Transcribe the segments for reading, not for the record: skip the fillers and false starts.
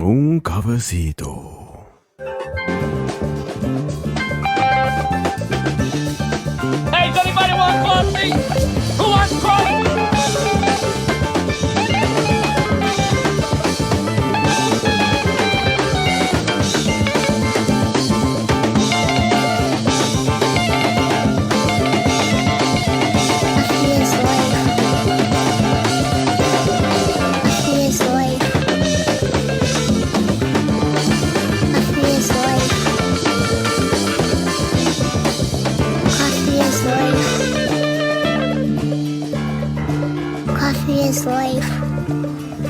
Un cafecito. Hey, does anybody want coffee? Who wants coffee? Coffee is life.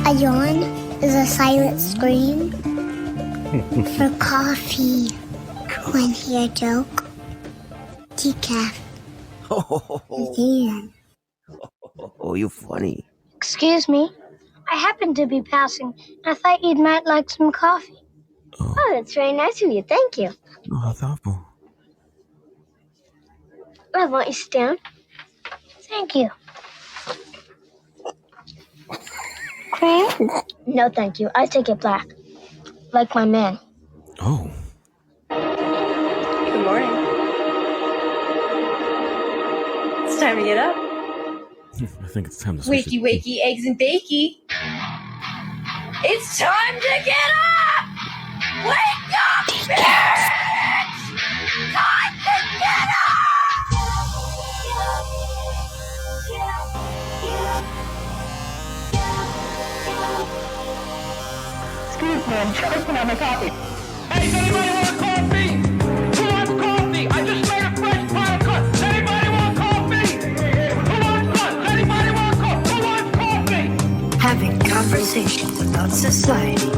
A yawn is a silent scream for coffee. Wanna hear a joke? Decaf. Dan. Oh, you funny. Excuse me. I happened to be passing. I thought you might like some coffee. Oh, that's very nice of you. Thank you. Oh, thoughtful. I want you to sit down. Thank you. Cream? No, thank you. I take it black. Like my man. Oh. Good morning. It's time to get up. I think it's time to switch Wakey, wakey, eggs and bakey. It's time to get up! Wake up, bitch! Time to get up! Excuse me, I'm choking on my coffee. Hey, does anybody want coffee? Who wants coffee? I just made a fresh pot of coffee. Does anybody want coffee? Who wants coffee? Does anybody want coffee? Who wants coffee? Having conversations about society,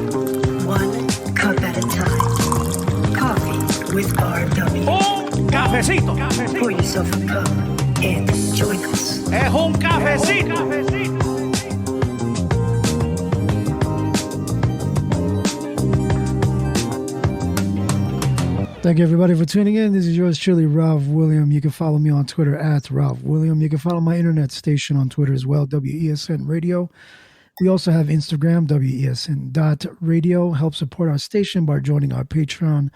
one cup at a time. Coffee with RW. Un cafecito. Pour yourself a cup and join us. Es un cafecito. Thank you, everybody, for tuning in. This is yours truly, Ralph William. You can follow me on Twitter at Ralph William. You can follow my internet station on Twitter as well, WESN Radio. We also have Instagram, WESN.radio. Help support our station by joining our Patreon.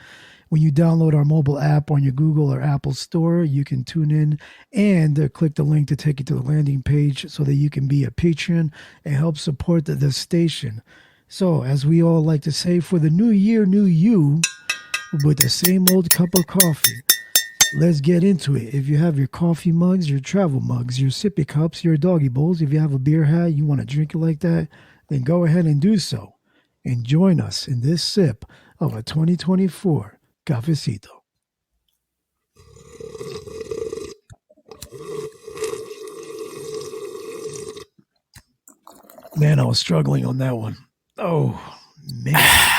When you download our mobile app on your Google or Apple store, you can tune in and click the link to take you to the landing page so that you can be a patron and help support the station. So, as we all like to say, for the new year, new you, with the same old cup of coffee. Let's get into it. If you have your coffee mugs, your travel mugs, your sippy cups, your doggy bowls, if you have a beer hat, you want to drink it like that, then go ahead and do so. And join us in this sip of a 2024 cafecito. Man, I was struggling on that one. Oh, man.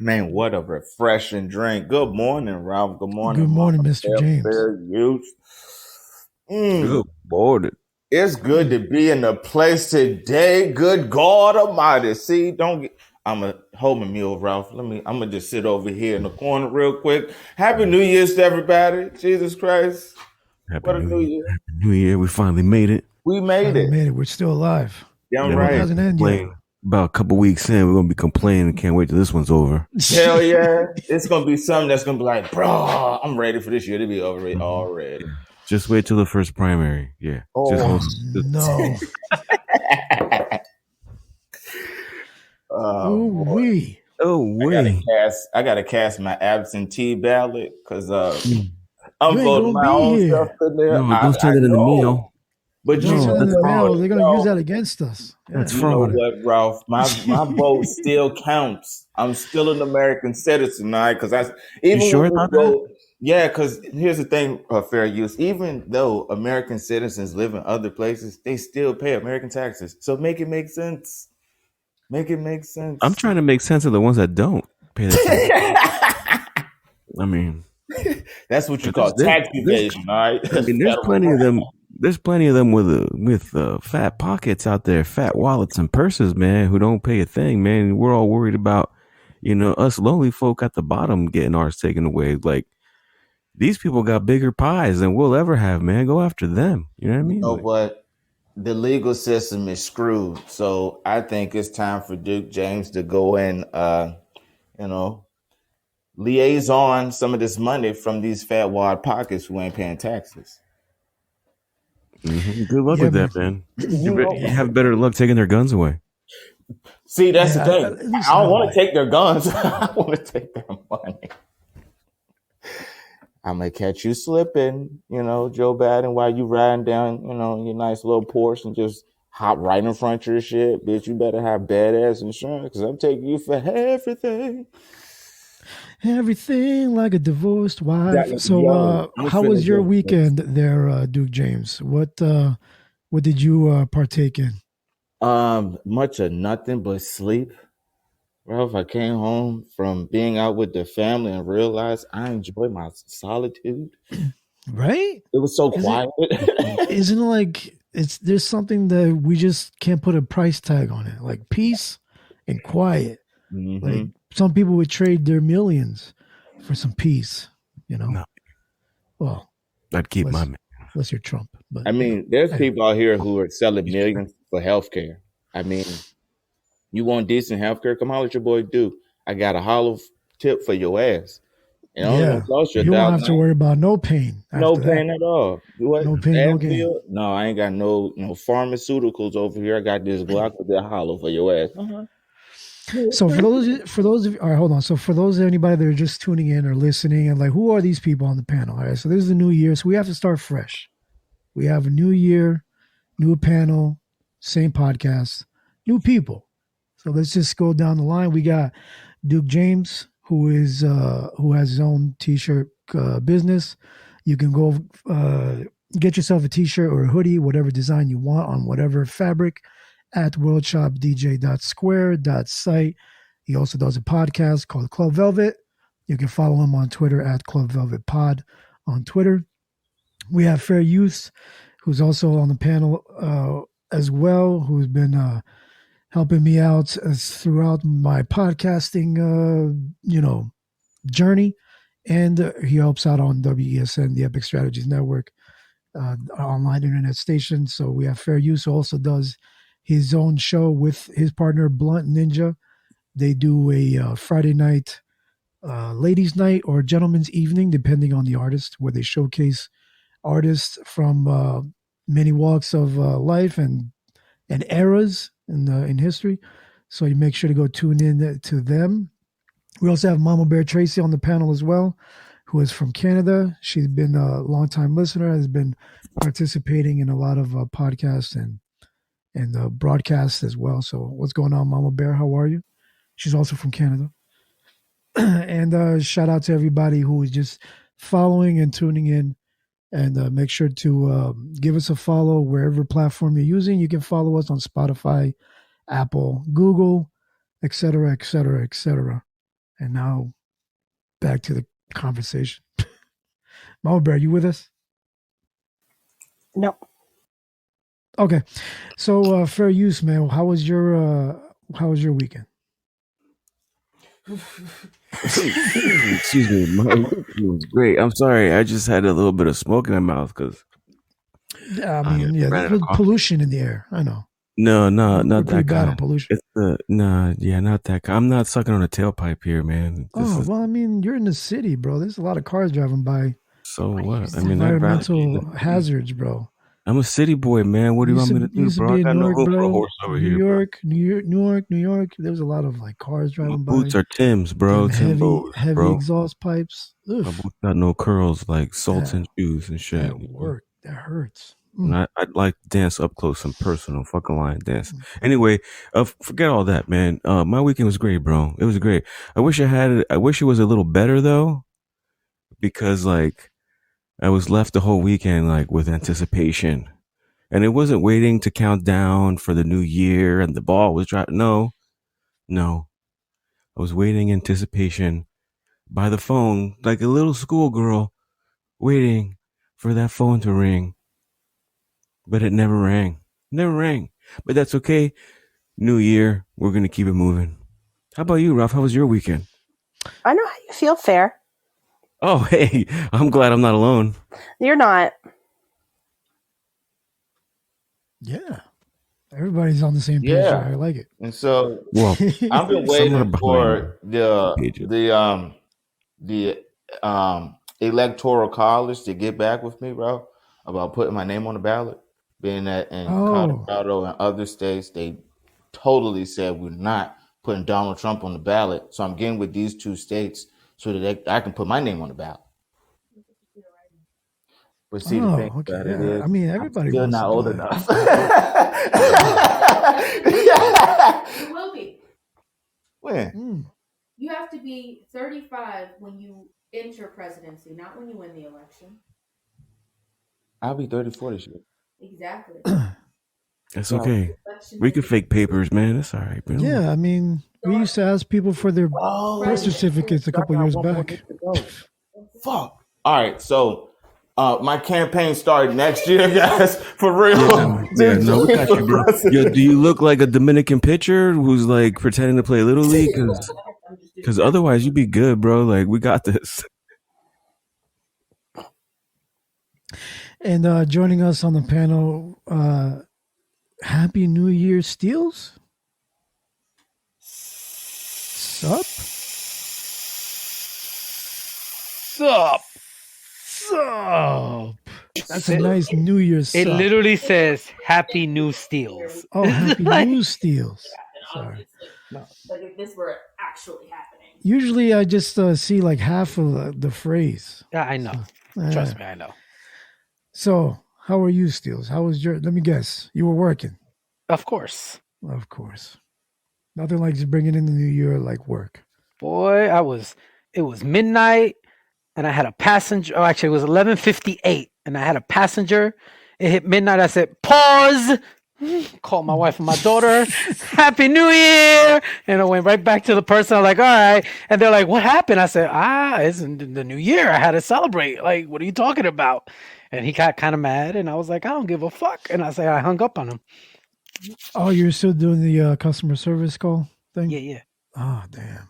Man, what a refreshing drink. Good morning, Ralph. Good morning. Good morning, Mr. James. Good morning. It's good to be in the place today. Good God Almighty. See, I'm going to hold my mule, Ralph. I'm going to just sit over here in the corner real quick. Happy New Year's to everybody. Jesus Christ. Happy New Year. Happy New Year. We finally made it. We made it. We're still alive. Damn right. It hasn't ended yet. About a couple weeks in, we're going to be complaining. Can't wait till this one's over. Hell yeah. It's going to be something that's going to be like, bro, I'm ready for this year to be over already. Just wait till the first primary. Yeah. No. I got to cast my absentee ballot because I'm voting my own stuff in there. No, don't send it in the mail. But they're going to use that against us. That's fraud. What, Ralph? My vote still counts. I'm still an American citizen, right? Because you sure about that? Yeah, because here's the thing, fair use. Even though American citizens live in other places, they still pay American taxes. So make it make sense. Make it make sense. I'm trying to make sense of the ones that don't pay that tax. I mean, that's what you call tax evasion, all right? I mean, there's plenty of them. There's plenty of them with fat pockets out there, fat wallets and purses, man, who don't pay a thing, man. We're all worried about, us lonely folk at the bottom getting ours taken away. Like, these people got bigger pies than we'll ever have, man. Go after them. You know what I mean? But the legal system is screwed. So I think it's time for Duke James to go and liaison some of this money from these fat wad pockets who ain't paying taxes. Mm-hmm. Good luck Yeah, with man. that, man. You have better luck taking their guns away. See, that's the Yeah, thing. at least I don't have want it. to take their guns. I want to take their money. I'm gonna catch you slipping, Joe Biden, while you riding down, your nice little Porsche and just hop right in front of your shit. Bitch, you better have badass insurance because I'm taking you for everything. Everything like a divorced wife. So, I'm how was finna your go. weekend there, Duke James? What did you partake in? Much of nothing but sleep. Ralph, I came home from being out with the family and realized I enjoy my solitude. Right? It was so Is it? quiet. Isn't it like there's something that we just can't put a price tag on it, like peace and quiet. Like Mm-hmm. some people would trade their millions for some peace. No, Well, I'd keep my unless man. unless you're Trump, but I mean, there's anyway. people out here who are selling He's millions for healthcare. I mean, you want decent healthcare? Come holler at your boy Duke. I got a hollow tip for your ass. It only gonna Yeah, cost you you won't have to $1,000. worry about no pain No after that. pain at all. What? No pain, no gain. Advil? No, I ain't got no pharmaceuticals over here. I got this Glocodil hollow for your ass. So for those of all right, hold on. So for those anybody that are just tuning in or listening and like, who are these people on the panel? All right, so this is the new year, so we have to start fresh. We have a new year, new panel, same podcast, new people. So let's just go down the line. We got Duke James, who has his own t-shirt business. You can go get yourself a t-shirt or a hoodie, whatever design you want on whatever fabric at worldshopdj.square.site. He also does a podcast called Club Velvet. You can follow him on Twitter at Club Velvet Pod on Twitter. We have Fair Use, who's also on the panel as well, who's been helping me out throughout my podcasting, journey. And he helps out on WESN, the Epic Strategies Network, online internet station. So we have Fair Use, who also does his own show with his partner Blunt Ninja. They do a Friday night ladies' night or gentlemen's evening, depending on the artist, where they showcase artists from many walks of life and eras in history. So you make sure to go tune in to them. We also have Mama Bear Tracy on the panel as well, who is from Canada. She's been a longtime listener, has been participating in a lot of podcasts and broadcasts as well. So what's going on, Mama Bear? How are you? She's also from Canada. And shout out to everybody who is just following and tuning in. And make sure to give us a follow wherever platform you're using. You can follow us on Spotify, Apple, Google, etc., etc., etc. And now back to the conversation. Mama Bear, you with us? No. Okay. So fair use, man. How was your weekend? Excuse me, my weekend was great. I'm sorry, I just had a little bit of smoke in my mouth because I mean, yeah, ran out of there's coffee. pollution in the air. I know. No, We're not pretty that bad on kind. pollution. It's not that kind. I'm not sucking on a tailpipe here, man. Well, I mean, you're in the city, bro. There's a lot of cars driving by. So what? It's I mean, I'd rather be in environmental the city. hazards, bro. I'm a city boy, man. What do you want me to do, Used to bro? I be in got no Newark, room for a bro. horse over New here, bro. York, New York. There was a lot of like cars My driving boots by. are Tim's, bro. Them Timbos, heavy bro. exhaust pipes. My Ugh, boots got no curls like Sultan that, shoes and shit. that work. That hurts. And I'd like to dance up close and personal, fucking line dance. Anyway, forget all that, man. My weekend was great, bro. It was great. I wish it was a little better though, because like I was left the whole weekend like with anticipation, and it wasn't waiting to count down for the new year and the ball was dropped. No, I was waiting in anticipation by the phone like a little schoolgirl waiting for that phone to ring, but it never rang. Never rang. But that's okay. New year, we're gonna keep it moving. How about you, Ralph? How was your weekend? I know how you feel, Fair. Oh, hey, I'm glad I'm not alone. You're not. Yeah. Everybody's on the same page. Yeah. I like it. And so Well, I've been some are waiting behind for the pages. electoral college to get back with me, bro, about putting my name on the ballot. Being that in Oh. Colorado and other states, they totally said we're not putting Donald Trump on the ballot. So I'm getting with these two states so that I can put my name on the ballot. But see, the Oh, thing okay. about it Yeah. is, I mean, I'm everybody still wants not to do old that. enough. You will be. When? Mm. You have to be 35 when you enter presidency, not when you win the election. I'll be 34 this year. Exactly. It's okay. We can fake papers, man. It's all right, man. Yeah, I mean, we used to ask people for their Oh, birth certificates a couple years back. Fuck. All right, so my campaign started next year, guys. For real. Yeah, no, we got you, bro. Yo, do you look like a Dominican pitcher who's like pretending to play Little League? Because otherwise you'd be good, bro. Like, we got this. And joining us on the panel, Happy New Year, Steels. Sup? Sup? That's a nice New Year's sup. It literally says Happy New Steels. Oh, Happy New Steels. Sorry. Like if this were actually happening. Usually I just see like half of the phrase. Yeah, I know. Trust me, I know. So, how are you, Steels? How was your, let me guess, you were working? Of course. Of course. Nothing like just bringing in the new year like work. Boy, it was midnight and I had a passenger. Oh, actually, it was 11:58 and I had a passenger. It hit midnight. I said, pause. Called my wife and my daughter. Happy New Year. And I went right back to the person. I'm like, all right. And they're like, what happened? I said, it's the new year. I had to celebrate. Like, what are you talking about? And he got kind of mad. And I was like, I don't give a fuck. And I I hung up on him. Oh, you're still doing the customer service call thing? Yeah. Oh, damn.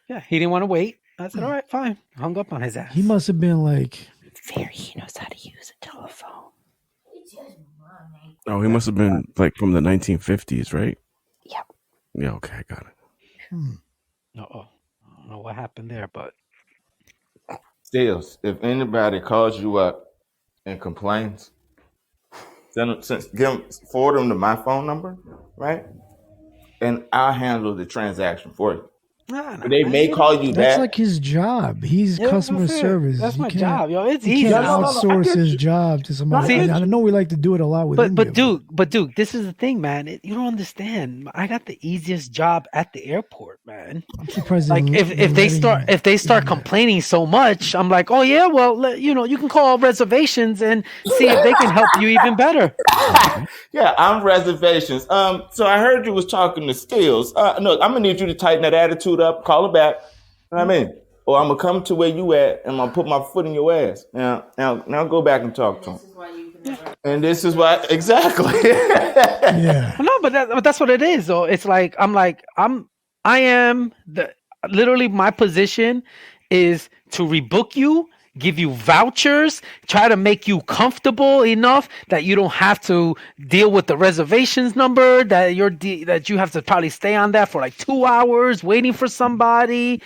Yeah, he didn't want to wait. I said, all right, fine. Hung up on his ass. He must have been like... He knows how to use a telephone. Oh, he must have been like from the 1950s, right? Yep. Yeah, okay, I got it. Uh-oh. I don't know what happened there, but... Steels, if anybody calls you up and complains, forward them to my phone number, right? And I'll handle the transaction for you. They may call you That's back. like his job. He's customer service. That's You my can't- job, yo. It's You easy. can't outsource his job to somebody. See, I know we like to do it a lot with India, but Duke, this is the thing, man. You don't understand. I got the easiest job at the airport, man. I'm surprised Like if they start complaining so much, I'm like, oh yeah, well, you can call reservations and see if they can help you even better. Yeah, I'm reservations. So I heard you was talking to Steels. No, I'm gonna need you to tighten that attitude up. Call her back. You know what I mean? Or I'm gonna come to where you at and I'm gonna put my foot in your ass. Now go back and talk to him. And this is why exactly. Yeah. No, but that's what it is. Though it's like I am literally my position is to rebook you, give you vouchers, try to make you comfortable enough that you don't have to deal with the reservations number, that you have to probably stay on that for like 2 hours waiting for somebody.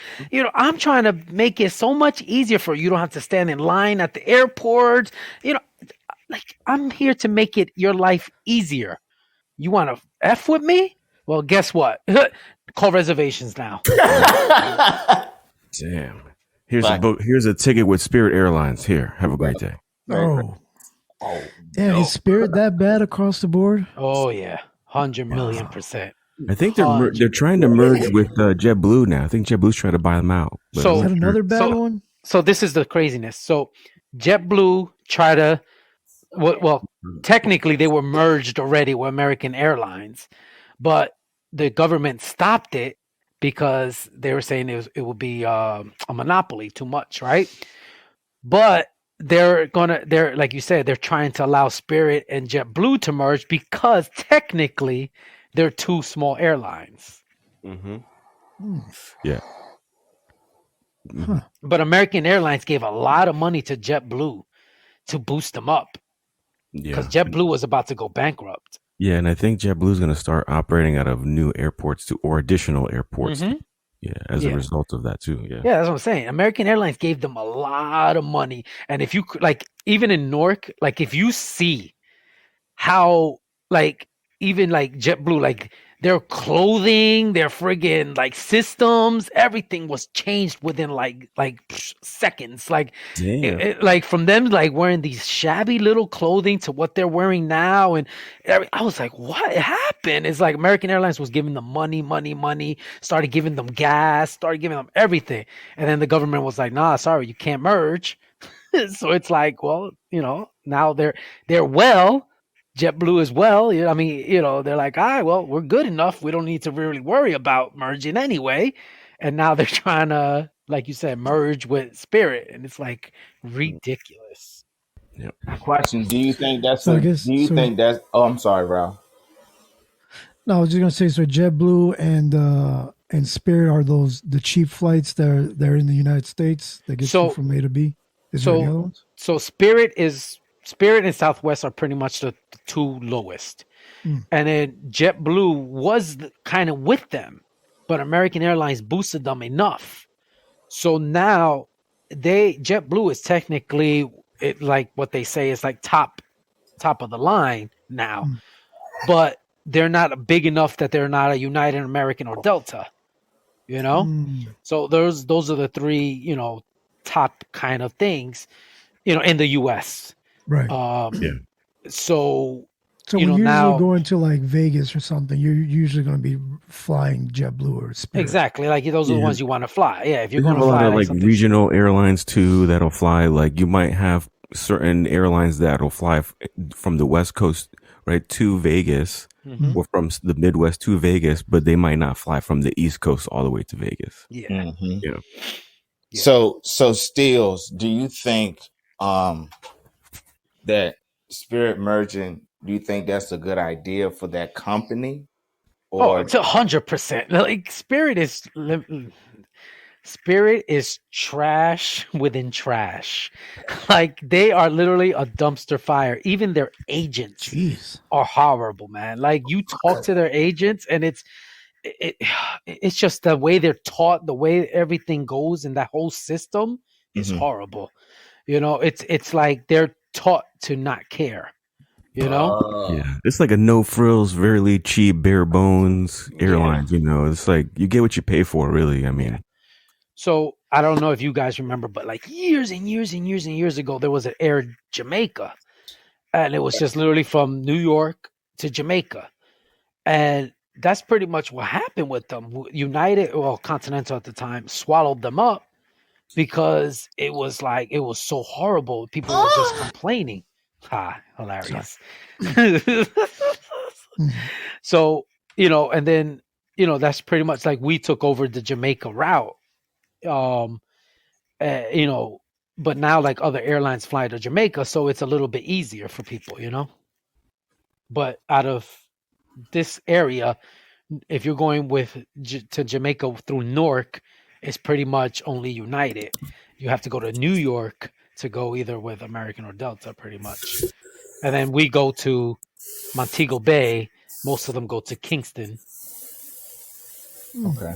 I'm trying to make it so much easier for you. You don't have to stand in line at the airport. Like I'm here to make your life easier. You want to F with me? Well, guess what? Call reservations now. Damn. Here's a ticket with Spirit Airlines. Here, have a great day. Oh. Damn, is Spirit that bad across the board? Oh yeah, 100 million %. I think they're trying to merge with JetBlue now. I think JetBlue's trying to buy them out. So is that another bad one? So this is the craziness. So JetBlue tried to, well, technically they were merged already with American Airlines, but the government stopped it because they were saying it would be a monopoly, too much, right? But they're like you said, they're trying to allow Spirit and JetBlue to merge because technically they're two small airlines. Mm-hmm. Yeah. Huh. But American Airlines gave a lot of money to JetBlue to boost them up because JetBlue was about to go bankrupt. Yeah, and I think JetBlue is going to start operating out of new airports too, or additional airports. Mm-hmm. Yeah, as a Yeah. result of that too. Yeah. Yeah, that's what I'm saying. American Airlines gave them a lot of money. And if you like, even in Newark, like if you see how like even like JetBlue, like their clothing, their friggin' like systems, everything was changed within seconds. Like Damn. like from them like wearing these shabby little clothing to what they're wearing now, and I was like, what happened? It's like American Airlines was giving them money, started giving them gas, started giving them everything, and then the government was like, nah, sorry, you can't merge. So it's like, well, now they're well. JetBlue as well. I mean, they're like, all right, well, we're good enough. We don't need to really worry about merging anyway. And now they're trying to, like you said, merge with Spirit, and it's like ridiculous. Yep. Question: Do you think that's So I a? guess Do you so. think that's? Oh, I'm sorry, Ralph. No, I was just gonna say, so JetBlue and Spirit are the cheap flights that are in the United States that get you So, from A to B. Is there any other so, ones? so Spirit and Southwest are pretty much the two lowest, Mm. and then JetBlue was kind of with them, but American Airlines boosted them enough. So now JetBlue is technically like what they say is like top of the line now, Mm. but they're not big enough that they're not a United, American, or Delta. Mm. So those are the three top kind of things in the U.S. Right. Yeah. So So when you're usually now going to like Vegas or something, you're usually going to be flying JetBlue or Spirit. exactly like those are the Yeah. ones you want to fly. Yeah, if you're We going have to a lot fly of like like something. regional airlines too that'll fly. Like you might have certain airlines that'll fly from the West Coast right to Vegas, Mhm. or from the Midwest to Vegas, but they might not fly from the East Coast all the way to Vegas. Yeah. Mm-hmm. Yeah. Yeah. So Steels, do you think that Spirit merging? Do you think that's a good idea for that company? Oh, Or it's 100%. Like Spirit is trash within trash. Like they are literally a dumpster fire. Even their agents Jeez. are horrible, man. Like you talk to their agents, and it, it's just the way they're taught, the way everything goes, and that whole system is Mhm. horrible. It's like they're taught to not care. Yeah. It's like a no frills, very cheap, bare bones Yeah. airlines, It's like you get what you pay for, really. I mean, So I don't know if you guys remember, but like years and years and years and years ago, there was an Air Jamaica, and it was just literally from New York to Jamaica, and that's pretty much what happened with them. United, well, Continental at the time, swallowed them up because it was so horrible. People were just complaining. Hilarious. Mhm. So and then that's pretty much like we took over the Jamaica route. Um, you know, but now like other airlines fly to Jamaica, so it's a little bit easier for people. But out of this area, if you're going to Jamaica through Newark, it's pretty much only United. You have to go to New York to go either with American or Delta, pretty much. And then we go to Montego Bay. Most of them go to Kingston. Okay.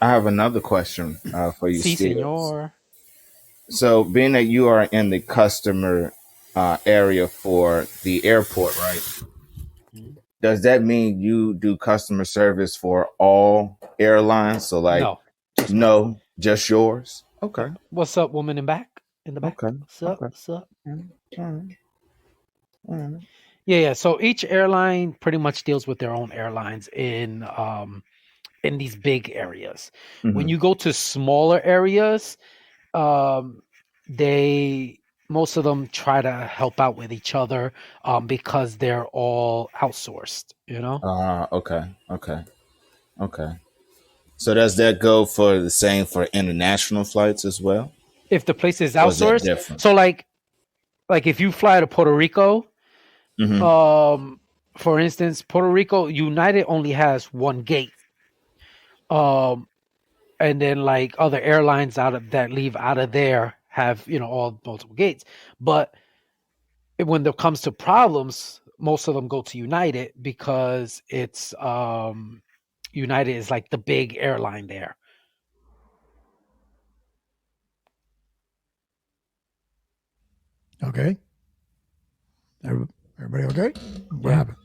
I have another question for you, Si, Steels. senor. So, being that you are in the customer area for the airport, right? Does that mean you do customer service for all airlines? So, like, No, just no, just yours? Okay. what's up, woman in the back? Okay. What's up? Okay. What's up? All right. All right. Yeah. So each airline pretty much deals with their own airlines in these big areas. When Mhm. you go to smaller areas, they most of them try to help out with each other because they're all outsourced. Okay. Okay. Okay. So, does that go for the same for international flights as well? If the place is Or is that outsourced, different? so like if you fly to Puerto Rico, Mm-hmm. for instance, Puerto Rico United only has one gate. And then like other airlines that leave out of there have all multiple gates. But when there comes to problems, most of them go to United because it's United is like the big airline there. Okay. Everybody okay? What Yeah. happened?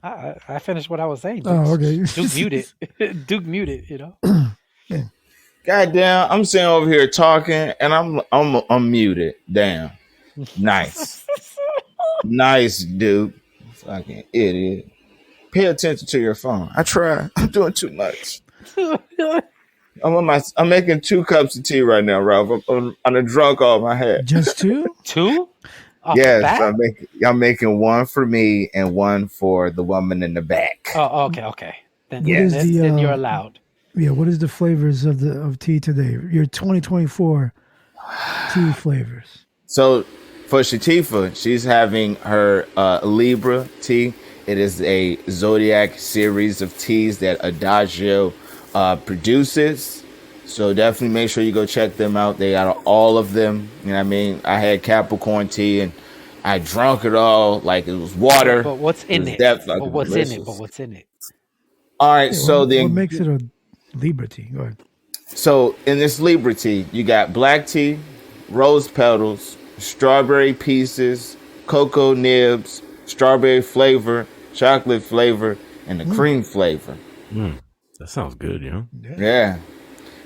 I finished what I was saying. Oh, okay. Duke muted. Duke muted. You know. Yeah. Goddamn, I'm sitting over here talking and I'm muted. Damn. Nice. Nice, dude. Fucking idiot. Pay attention to your phone. I try. I'm doing too much. I'm making 2 cups of tea right now, Ralph. I'm drunk off my head. Just 2? Two? Off the Yes, bat? I'm making one for me and one for the woman in the back. Oh, okay. Then, What is the, then you're allowed. Yeah, what is the flavors of tea today? Your 2024 tea flavors. So for Shatifa, she's having her Libra tea. It is a zodiac series of teas that Adagio produces. So definitely make sure you go check them out. They got all of them. You know what I mean? I had Capricorn tea and I drank it all like it was water. But what's in it? But what's in it? All right, Yeah, so what makes it a Libra tea? Go ahead. So in this Libra tea, you got black tea, rose petals, strawberry pieces, cocoa nibs, strawberry flavor, chocolate flavor, and the cream flavor. That sounds good, you know? Yeah.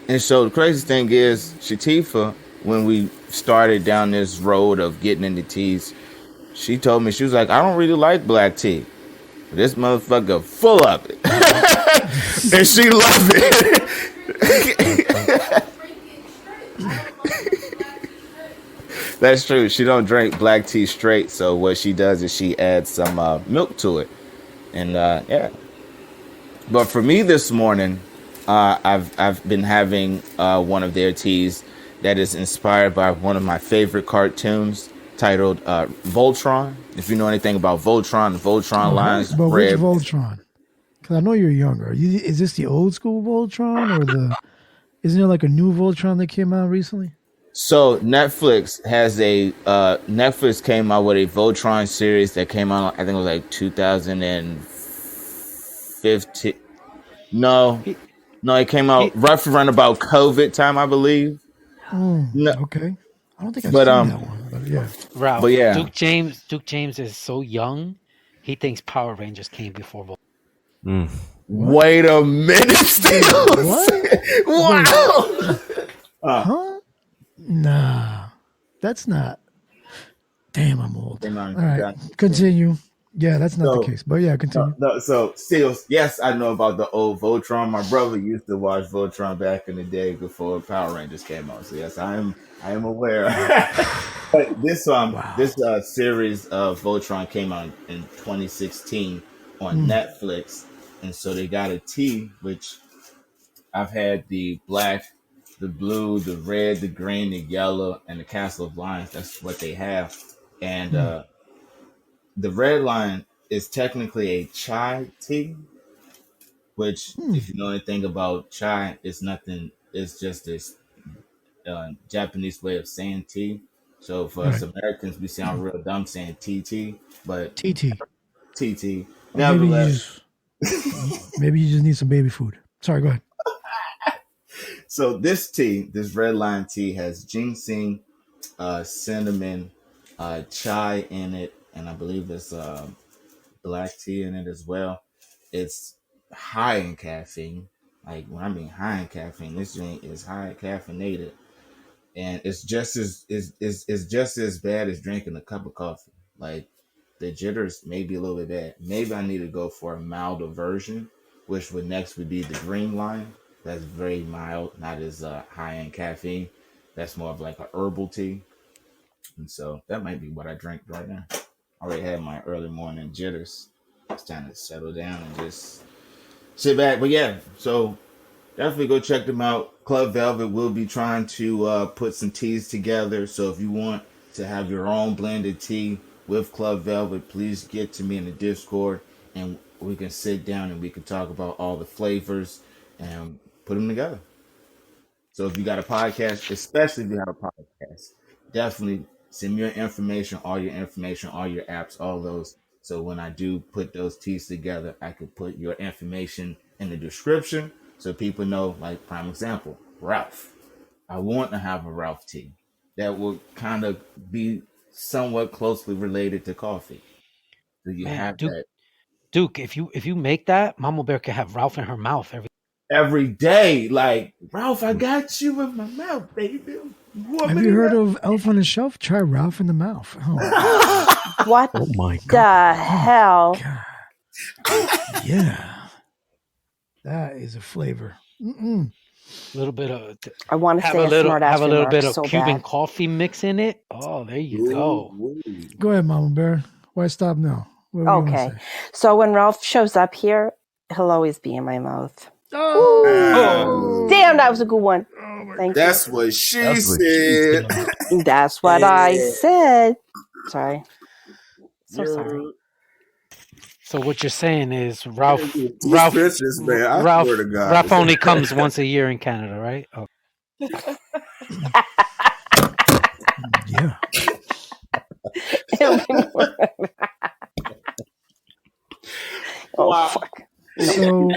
And so the crazy thing is, Shatifa, when we started down this road of getting into teas, she told me, she was like, I don't really like black tea. But this motherfucker full of it. And she loved it. That's true. She don't drink black tea straight. So what she does is she adds some milk to it. And yeah. But for me this morning, I've been having one of their teas that is inspired by one of my favorite cartoons titled Voltron. If you know anything about Voltron, the Voltron lines. But which Voltron? Because I know you're younger. Is this the old school Voltron or the? Isn't there like a new Voltron that came out recently? So Netflix has a Netflix came out with a Voltron series that came out. I think it was like 2015. No, it came out roughly around about COVID time, I believe. No, Okay. I don't think I've seen that one. But yeah. Ralph, But yeah. Duke James is so young. He thinks Power Rangers came before Voltron. Wait a minute, Steve. What? Wow. Huh? Nah, that's not. Damn, I'm old. All right, continue. Yeah, that's not the case. But yeah, continue. So still, yes, I know about the old Voltron. My brother used to watch Voltron back in the day before Power Rangers came out. So yes, I am aware. But this series of Voltron came out in 2016 on Netflix, and so they got a tea which I've had the black, the blue, the red, the green, the yellow, and the Castle of Lions. That's what they have, and the red line is technically a chai tea, which, if you know anything about chai, it's nothing. It's just this Japanese way of saying tea. So for us Americans, we sound real dumb saying TT, but TT. TT. Nevertheless, maybe you just need some baby food. Sorry, go ahead. So this tea, this red line tea, has ginseng, cinnamon, chai in it, and I believe it's black tea in it as well. It's high in caffeine. Like when I mean high in caffeine, this drink is high caffeinated, and it's just as bad as drinking a cup of coffee. Like the jitters may be a little bit bad. Maybe I need to go for a milder version, which would be the green line. That's very mild, not as high in caffeine. That's more of like a herbal tea, and so that might be what I drink right now. I already had my early morning jitters. It's time to settle down and just sit back. But yeah, so definitely go check them out. Club Velvet will be trying to put some teas together. So if you want to have your own blended tea with Club Velvet, please get to me in the Discord and we can sit down and we can talk about all the flavors and put them together. So if you got a podcast, especially if you have a podcast, definitely send me your information, all your apps, all those. So when I do put those teas together, I could put your information in the description so people know, like prime example, Ralph. I want to have a Ralph tea that will kind of be somewhat closely related to coffee. So you Man, have that Duke, if you make that, Mama Bear can have Ralph in her mouth every day. Like, Ralph, I got you in my mouth, baby. You want Have me you to heard go? of Elf on the Shelf? Try Ralph in the Mouth. Oh, What Oh my god. the hell? God. Yeah. That is a flavor. Mm-mm. a little bit of I want to have say a a little smart have ass a little remark bit of so Cuban bad. coffee mix in it. Oh, there you go. Ooh-wee. Go ahead, Mama Bear. Why stop now? What were you going to Okay. say? So when Ralph shows up here, he'll always be in my mouth. Oh! Damn, that was a good one. Oh my Thank That's what she That's what she said. said. you. That's what I Yeah. said. Sorry. So You're sorry. So what you're saying is these pictures, man. I swear to God. Ralph only comes once a year in Canada, right? Oh. Yeah. Oh, Wow. fuck. So,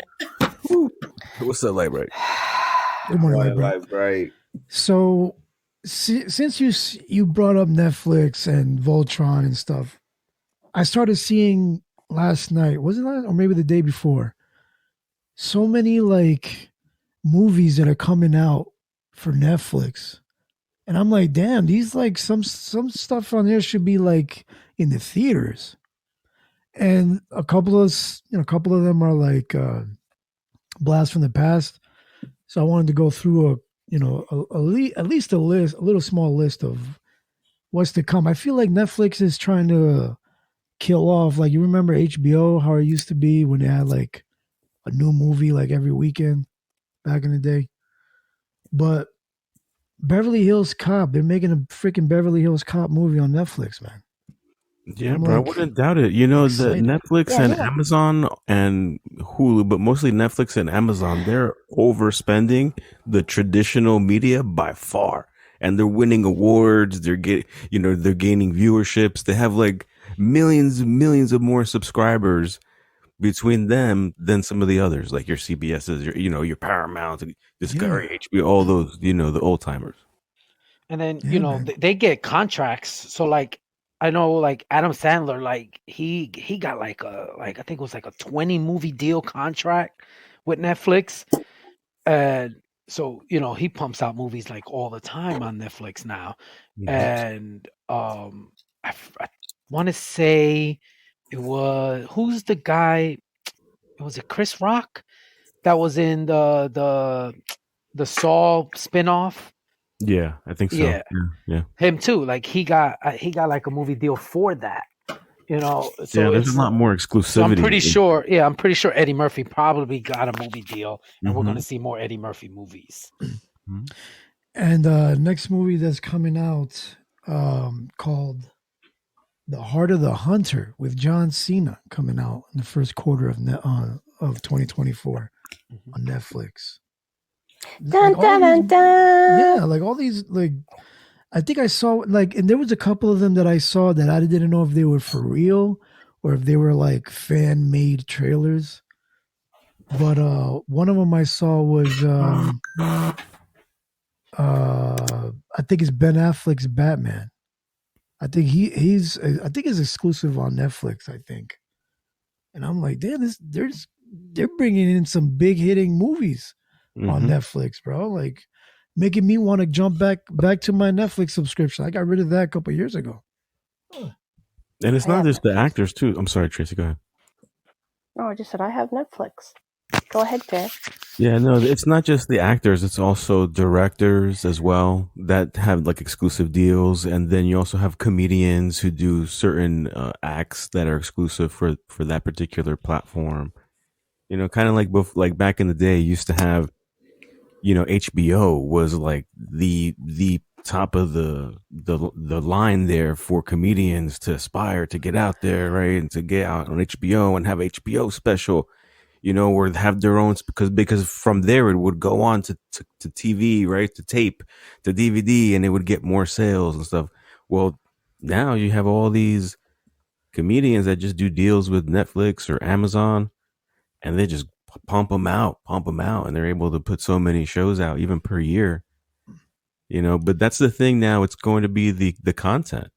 What's up, like right? good morning, my bro. Like, right. So, since you brought up Netflix and Voltron and stuff, I started seeing last night, was it last or maybe the day before, so many like movies that are coming out for Netflix. And I'm like, damn, these like some stuff on there should be like in the theaters. And a couple of them are like Blast from the Past. So I wanted to go through at least a little small list of what's to come. I feel like Netflix is trying to kill off, like, you remember HBO, how it used to be when they had like a new movie like every weekend back in the day. But Beverly Hills Cop, they're making a freaking Beverly Hills Cop movie on Netflix, man. Yeah, I'm bro, I like wouldn't doubt it. You know, the excited. Netflix Yeah, and yeah. Amazon and Hulu, but mostly Netflix and Amazon, they're overspending the traditional media by far. And they're winning awards. They're they're gaining viewerships. They have like millions and millions of more subscribers between them than some of the others, like your CBSs, your Paramount, Discovery, Yeah. HBO, all those, the old timers. And then, Yeah, man. they get contracts. So like I know like Adam Sandler, like he got like I think it was like a 20 movie deal contract with Netflix. And so, he pumps out movies like all the time on Netflix now. Mhm. And I want to say who's the guy? Was it Chris Rock that was in the Saw spinoff? Yeah, I think so. Yeah, Yeah. him too. Like he got like a movie deal for that. Yeah, So there's a lot more I'm exclusivity. pretty sure. Yeah, I'm pretty sure Eddie Murphy probably got a movie deal, and we're Mhm. going to see more Eddie Murphy movies. Mhm. And next movie that's coming out called The Heart of the Hunter with John Cena coming out in the first quarter of 2024 Mhm. on Netflix. Dun, Like, all dun, dun, these- dun. yeah, like all these, like, I think I saw like, and there was a couple of them that I saw that I didn't know if they were for real or if they were like fan made trailers. But one of them I saw was I think it's Ben Affleck's Batman. I think I think it's exclusive on Netflix, I think. And I'm like, damn, they're bringing in some big hitting movies on Mhm. Netflix, bro. Like making me want to jump back to my Netflix subscription. I got rid of that a couple of years ago. And it's I not have just the Netflix. actors too. I'm sorry, Tracy. Go ahead. No, I just said I have Netflix. Go ahead, Fair. Yeah, no, it's not just the actors. It's also directors as well that have like exclusive deals, and then you also have comedians who do certain acts that are exclusive for that particular platform. Kind of like back in the day, you used to have, HBO was like the top of the line there for comedians to aspire to get out there, right, and to get out on HBO and have HBO special, or have their own, because from there it would go on to TV, right, to tape, to DVD, and it would get more sales and stuff. Well, now you have all these comedians that just do deals with Netflix or Amazon, and they just pump them out, and they're able to put so many shows out even per year. But that's the thing now. It's going to be the content.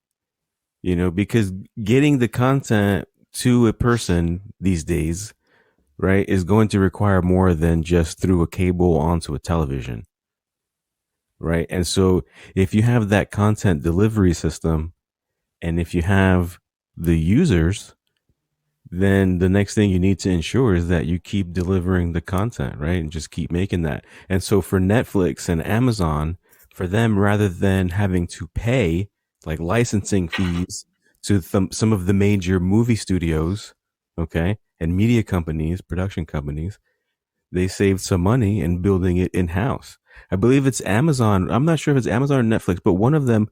Because getting the content to a person these days, right, is going to require more than just through a cable onto a television, right? And so if you have that content delivery system, and if you have the users, then the next thing you need to ensure is that you keep delivering the content, right? And just keep making that. And so for Netflix and Amazon, for them, rather than having to pay like licensing fees to some of the major movie studios, okay, and media companies, production companies, they saved some money in building it in house. I believe it's Amazon. I'm not sure if it's Amazon or Netflix, but one of them,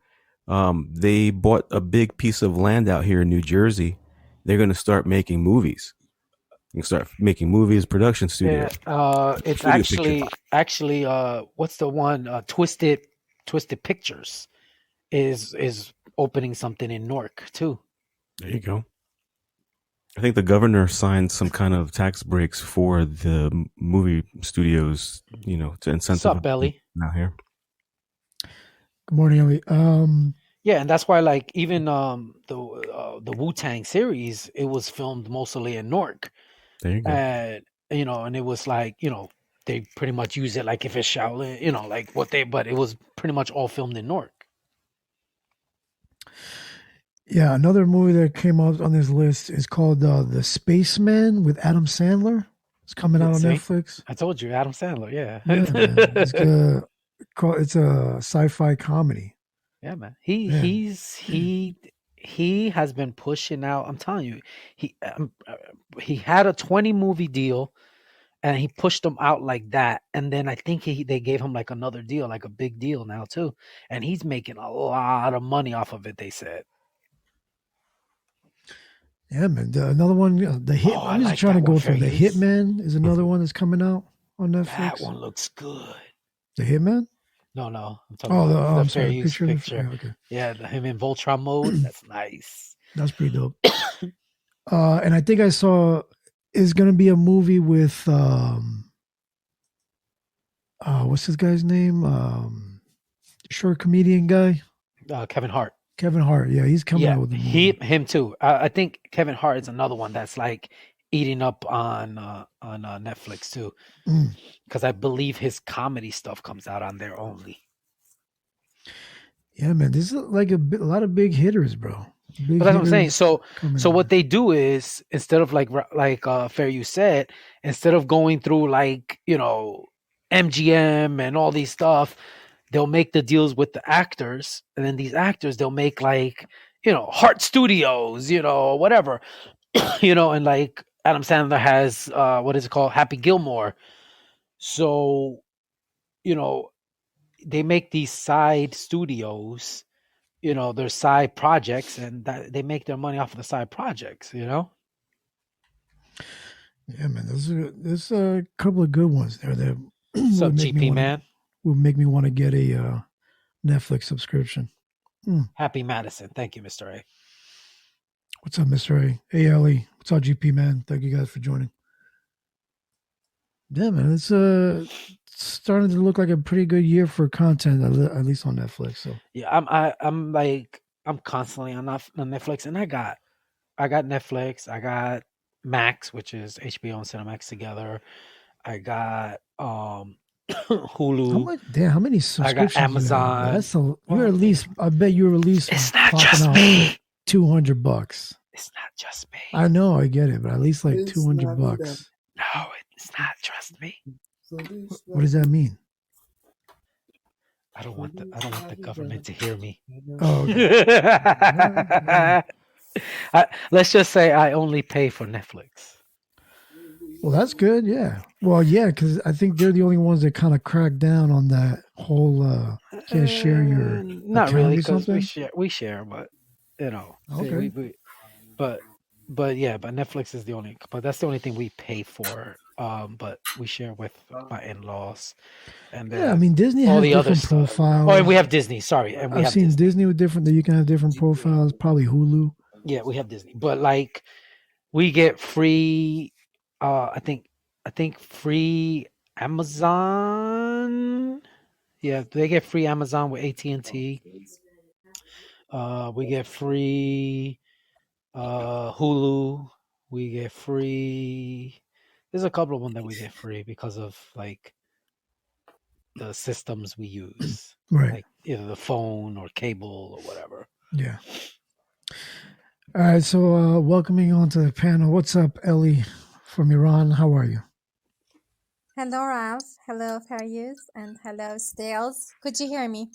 they bought a big piece of land out here in New Jersey. They're going to start making movies. You can start making movies, production studio. Yeah, it's Studio pictures. actually what's the one? Twisted Pictures is opening something in Newark too. There you go. I think the governor signed some kind of tax breaks for the movie studios, to incentivize. What's up, Belly? Out here. Good morning, Ellie. Yeah, and that's why, like, even the Wu-Tang series, it was filmed mostly in Newark. There you go. And and it was like, they pretty much use it like if it's Shaolin, like but it was pretty much all filmed in Newark. Yeah, another movie that came out on this list is called The Spaceman with Adam Sandler. It's coming out on Netflix. I told you, Adam Sandler. Yeah, man. It's a sci-fi comedy. Yeah, man. He has been pushing out. I'm telling you, he had a 20 movie deal, and he pushed them out like that. And then I think they gave him like another deal, like a big deal now too. And he's making a lot of money off of it. They said. Yeah, man. Another one, The Hit. I'm just trying to go through. The Hitman is another one that's coming out on Netflix. That one looks good. The Hitman? No. I'm talking about the Fair Use picture. Okay. Yeah, him in Voltron mode. That's nice. That's pretty dope. And I think I saw is going to be a movie with what's this guy's name? Short comedian guy. Kevin Hart. Kevin Hart, yeah, he's coming out with the movie. Him too. I think Kevin Hart is another one that's like eating up on Netflix too, because I believe his comedy stuff comes out on there only. Yeah, man, this is like a lot of big hitters, bro. But that's what I'm saying. So what they do is, instead of like Fair You said, instead of going through like MGM and all these stuff, they'll make the deals with the actors, and then these actors, they'll make like, Heart Studios, whatever, and like Adam Sandler has, what is it called? Happy Gilmore. So, they make these side studios, their side projects, and they make their money off of the side projects, Yeah, man, there's a couple of good ones there that What's up, GP man? Would make me want to get a Netflix subscription. Happy Madison. Thank you, Mr. A. What's up, Mr. A? Hey, Ellie. What's up, GP man? Thank you guys for joining. Yeah, man, it's starting to look like a pretty good year for content, at least on Netflix. So yeah, I'm constantly on Netflix, and I got Netflix, I got Max, which is HBO and Cinemax together. I got Hulu. How many subscriptions? I got Amazon. You're at least. I bet you're at least. It's not just me. $200. It's not just me. I know, I get it, but at least like $200. No, it's not just me. What does that mean? I don't want the government to hear me. Oh, okay. Let's just say I only pay for Netflix. Well, that's good. Yeah. Well, yeah, because I think they're the only ones that kind of crack down on that whole can't share your. Not really, because we share, but Okay. but Netflix is the only. But that's the only thing we pay for. But we share with my in-laws, and yeah, I mean Disney has different profiles. Oh, and we have Disney. Sorry, and I've seen Disney with different. That you can have different profiles. Probably Hulu. Yeah, we have Disney, but like we get free. I think free Amazon. Yeah, they get free Amazon with AT&T. We get free Hulu. We get free. There's a couple of them that we get free because of like the systems we use, Right. like either the phone or cable or whatever. Yeah. All right. So, welcoming onto the panel. What's up, Ellie from Iran? How are you? Hello, Ralph. Hello, Farius. And hello, Stales. Could you hear me?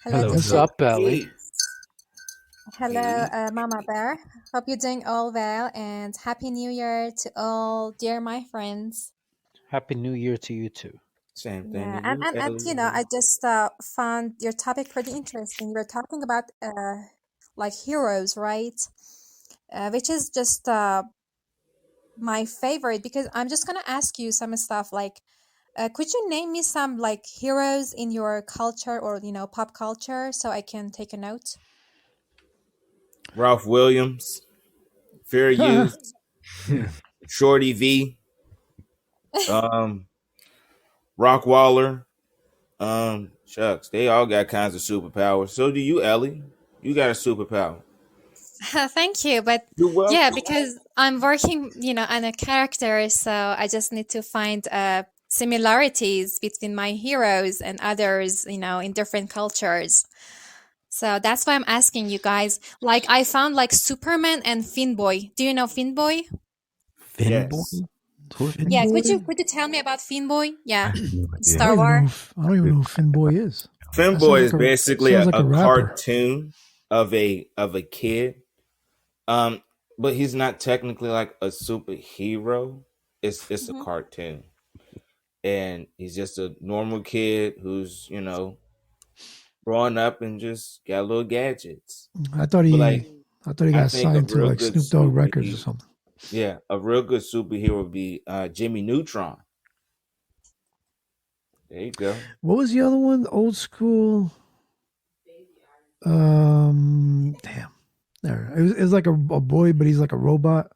Hello, Hello, Yes. what's DJ. up, Ellie? Hello, Mama Bear. Hope you're doing all well. And Happy New Year to all dear my friends. Happy New Year to you too. Same thing Yeah, to you, and Ellie. you know, I just found your topic pretty interesting. You're talking about like heroes, right? Which is just my favorite because I'm just gonna ask you some stuff like, could you name me some like heroes in your culture or pop culture so I can take a note? Ralph Williams, Fair Youth, Yeah. Shorty V, um, Rockwaller, shucks, they all got kinds of superpowers. So do you, Ellie. You got a superpower. Thank you, but You're yeah, welcome. because I'm working, on a character, so I just need to find similarities between my heroes and others, in different cultures. So that's why I'm asking you guys. Like, I found like Superman and Finboy. Do you know Finboy? Yes. Finboy? Who's Yeah, Finboy? could you tell me about Finboy? I Yeah, have no I idea. Star don't even know. Wars. I don't even know who Finboy is. That Femboy sounds is like basically sounds like a a rapper. cartoon of a kid. Um, but he's not technically like a superhero. It's a Mhm. cartoon. And he's just a normal kid who's, growing up and just got little gadgets. I thought But like he. I thought he I got think a signed to real like good Snoop Dogg Records or superhero, something. yeah, a real good superhero would be Jimmy Neutron. There you go. What was the other one? Old school. Damn. There. It was like a boy, but he's like a robot.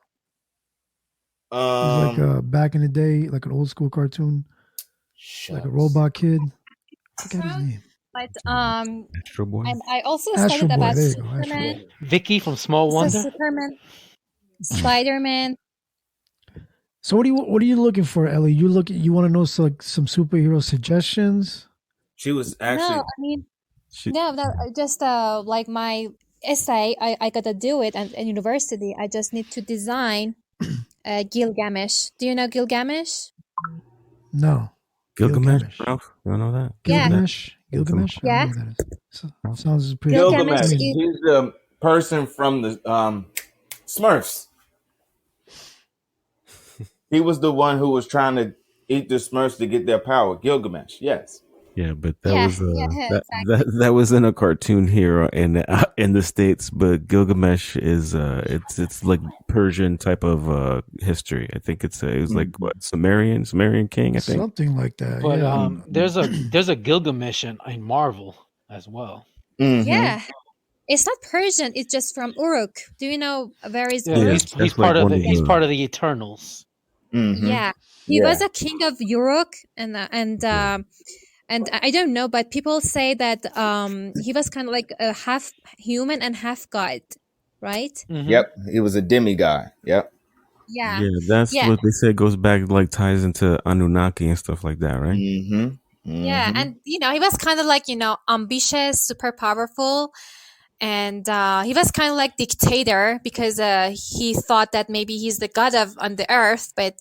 He's like back in the day, like an old school cartoon, like a Shucks. robot kid. I forgot his name. But Astro Boy? and I also Astro studied Boy. about There you go. Astro Boy. Superman. Vicky from Small So Wonder. Superman, Spider-Man. So what are you looking for, Ellie? You want to know like some superhero suggestions? She was No, actually I mean, She, no, just like my essay, I gotta do it at university. I just need to design Gilgamesh. Do you know Gilgamesh? No. Gilgamesh, Gilgamesh. Ralph? You don't know that? Yeah. Gilgamesh. Gilgamesh. I don't Yeah. know what that is. Sounds pretty. Gilgamesh I Gilgamesh. mean, is He's the person from the Smurfs. He was the one who was trying to eat the Smurfs to get their power. Gilgamesh, yes. Yeah, but that yeah, was yeah, exactly. that was in a cartoon here in the States, but Gilgamesh is it's like Persian type of history. I think it was like what Sumerian king, I think. something like that. But yeah. there's a Gilgamesh in Marvel as well. Mm-hmm. Yeah. It's not Persian. It's just from Uruk. Do you know where is Yeah, Uruk? that's he's like part of one the of he's the- part of the Eternals. Mm-hmm. Yeah, he Yeah. was a king of Uruk, and I don't know, but people say that he was kind of like a half human and half god, right? Mhm. Yep. He was a demigod. Yep. Yeah, Yeah, that's yeah, what they say goes back like ties into Anunnaki and stuff like that, right? Mm-hmm. yeah, and he was kind of like ambitious, super powerful, and he was kind of like dictator because he thought that maybe he's the god on the earth, but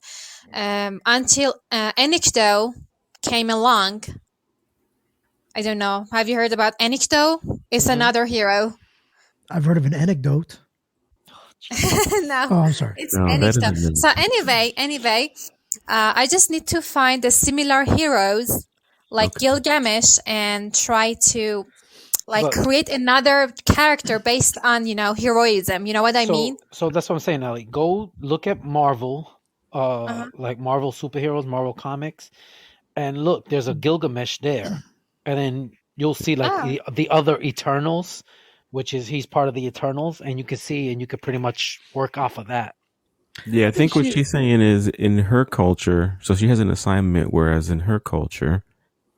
until Enkidu came along. I don't know. Have you heard about Enkidu? It's another hero. I've heard of an anecdote. No, Oh, I'm sorry. it's No, that Enkidu. isn't. So anyway, I just need to find the similar heroes like Okay. Gilgamesh and try to like But- create another character based on heroism. You know what I mean? So that's what I'm saying, Ellie. Go look at Marvel, like Marvel superheroes, Marvel comics, and look. There's a Gilgamesh there, and then you'll see like Ah. the other Eternals. which is he's part of the Eternals, and you can see and you could pretty much work off of that. Yeah, I think what she's saying is in her culture, so she has an assignment, whereas in her culture,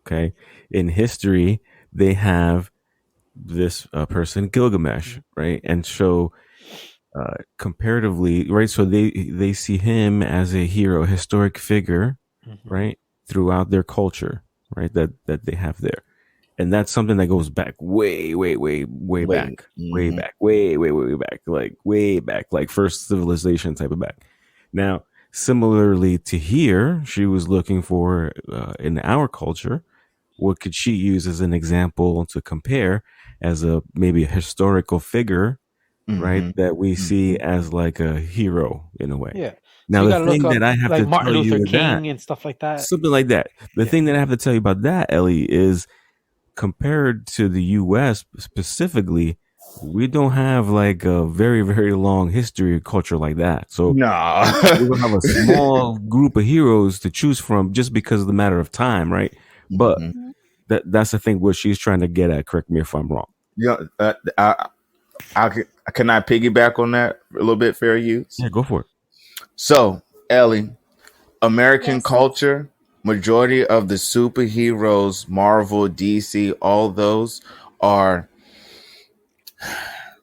okay, in history, they have this person, Gilgamesh, right? And so comparatively, right, so they see him as a hero, a historic figure, right, throughout their culture, right, that they have there. And that's something that goes back way back, way back, way back, like way back, like first civilization type of back. Now, similarly to here, she was looking for in our culture, what could she use as an example to compare as a maybe a historical figure, right? That we see as like a hero in a way. Yeah. So Now, you the gotta look thing up that I have like to Martin tell you Luther with that, King and stuff like that. something like that. The thing that I have to tell you about that, Ellie, is compared to the U.S. specifically, we don't have like a very, very long history of culture like that. So No. we're gonna have a small group of heroes to choose from just because of the matter of time, right? But that's the thing what she's trying to get at. Correct me if I'm wrong. Yeah, can I piggyback on that a little bit, fair use? Yeah, go for it. So, Ellie, American Yes. culture, majority of the superheroes, Marvel, DC, all those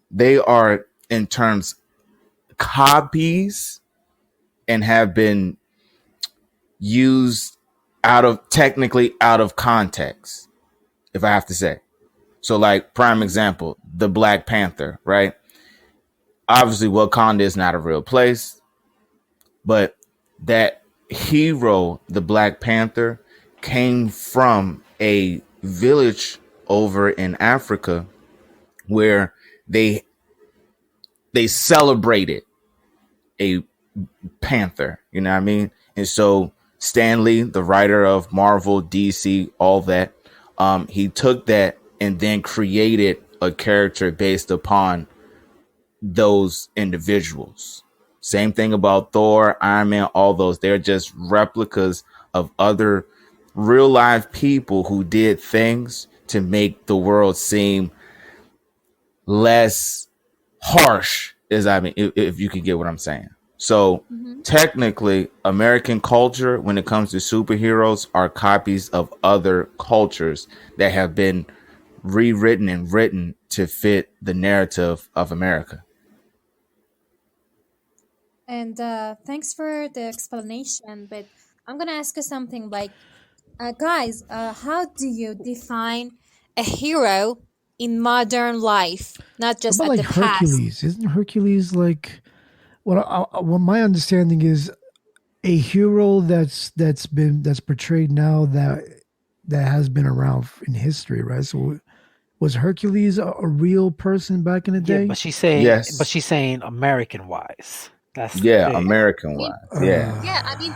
they are in terms copies and have been used technically out of context, if I have to say. So like prime example, the Black Panther, right? Obviously Wakanda is not a real place, but that hero, the Black Panther, came from a village over in Africa where they celebrated a panther, you know what I mean? And so Stan Lee, the writer of Marvel, DC, all that, he took that and then created a character based upon those individuals. Same thing about Thor, Iron Man, all those. They're just replicas of other real life people who did things to make the world seem less harsh, if you can get what I'm saying. So technically, American culture, when it comes to superheroes, are copies of other cultures that have been rewritten and written to fit the narrative of America. And thanks for the explanation. But I'm gonna ask you something like, guys, how do you define a hero in modern life, not What just about at like the past? Hercules? Isn't Hercules like what my understanding is a hero that's portrayed now that has been around in history, right? So was Hercules a real person back in the day? Yeah, but she's saying, Yes. American wise. That's the Yeah, thing. American wise. Yeah. Yeah, I mean,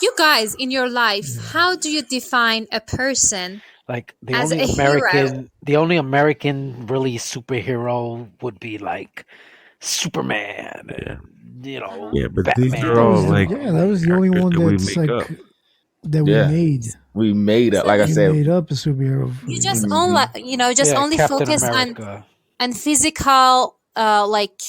you guys in your life, how do you define a person Like the as only a hero? American really superhero would be like Superman and Yeah, but these Batman. are all like that was the only one characters that we that's make like up. that we Yeah. made. We made it, like I We said. made up a superhero. You just only, just only Captain focus America. on physical, like,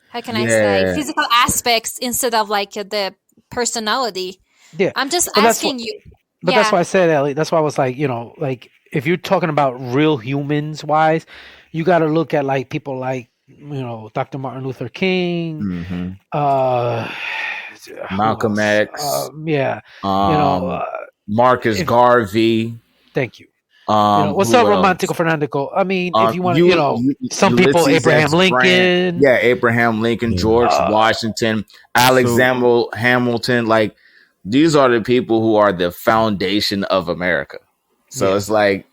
how can I say, Yeah. physical aspects instead of like the personality. Yeah. I'm just But that's asking you. But that's why I said, Ellie. That's why I was like, like if you're talking about real humans wise, you got to look at like people like Dr. Martin Luther King, Malcolm X. yeah, Marcus Garvey. Thank you. What's up, Romantico Fernandico? I mean, if you want to, some people, Ulysses Abraham S. Lincoln. Grant. Yeah, Abraham Lincoln, George Washington, Alexander Hamilton. Like, these are the people who are the foundation of America. So it's like,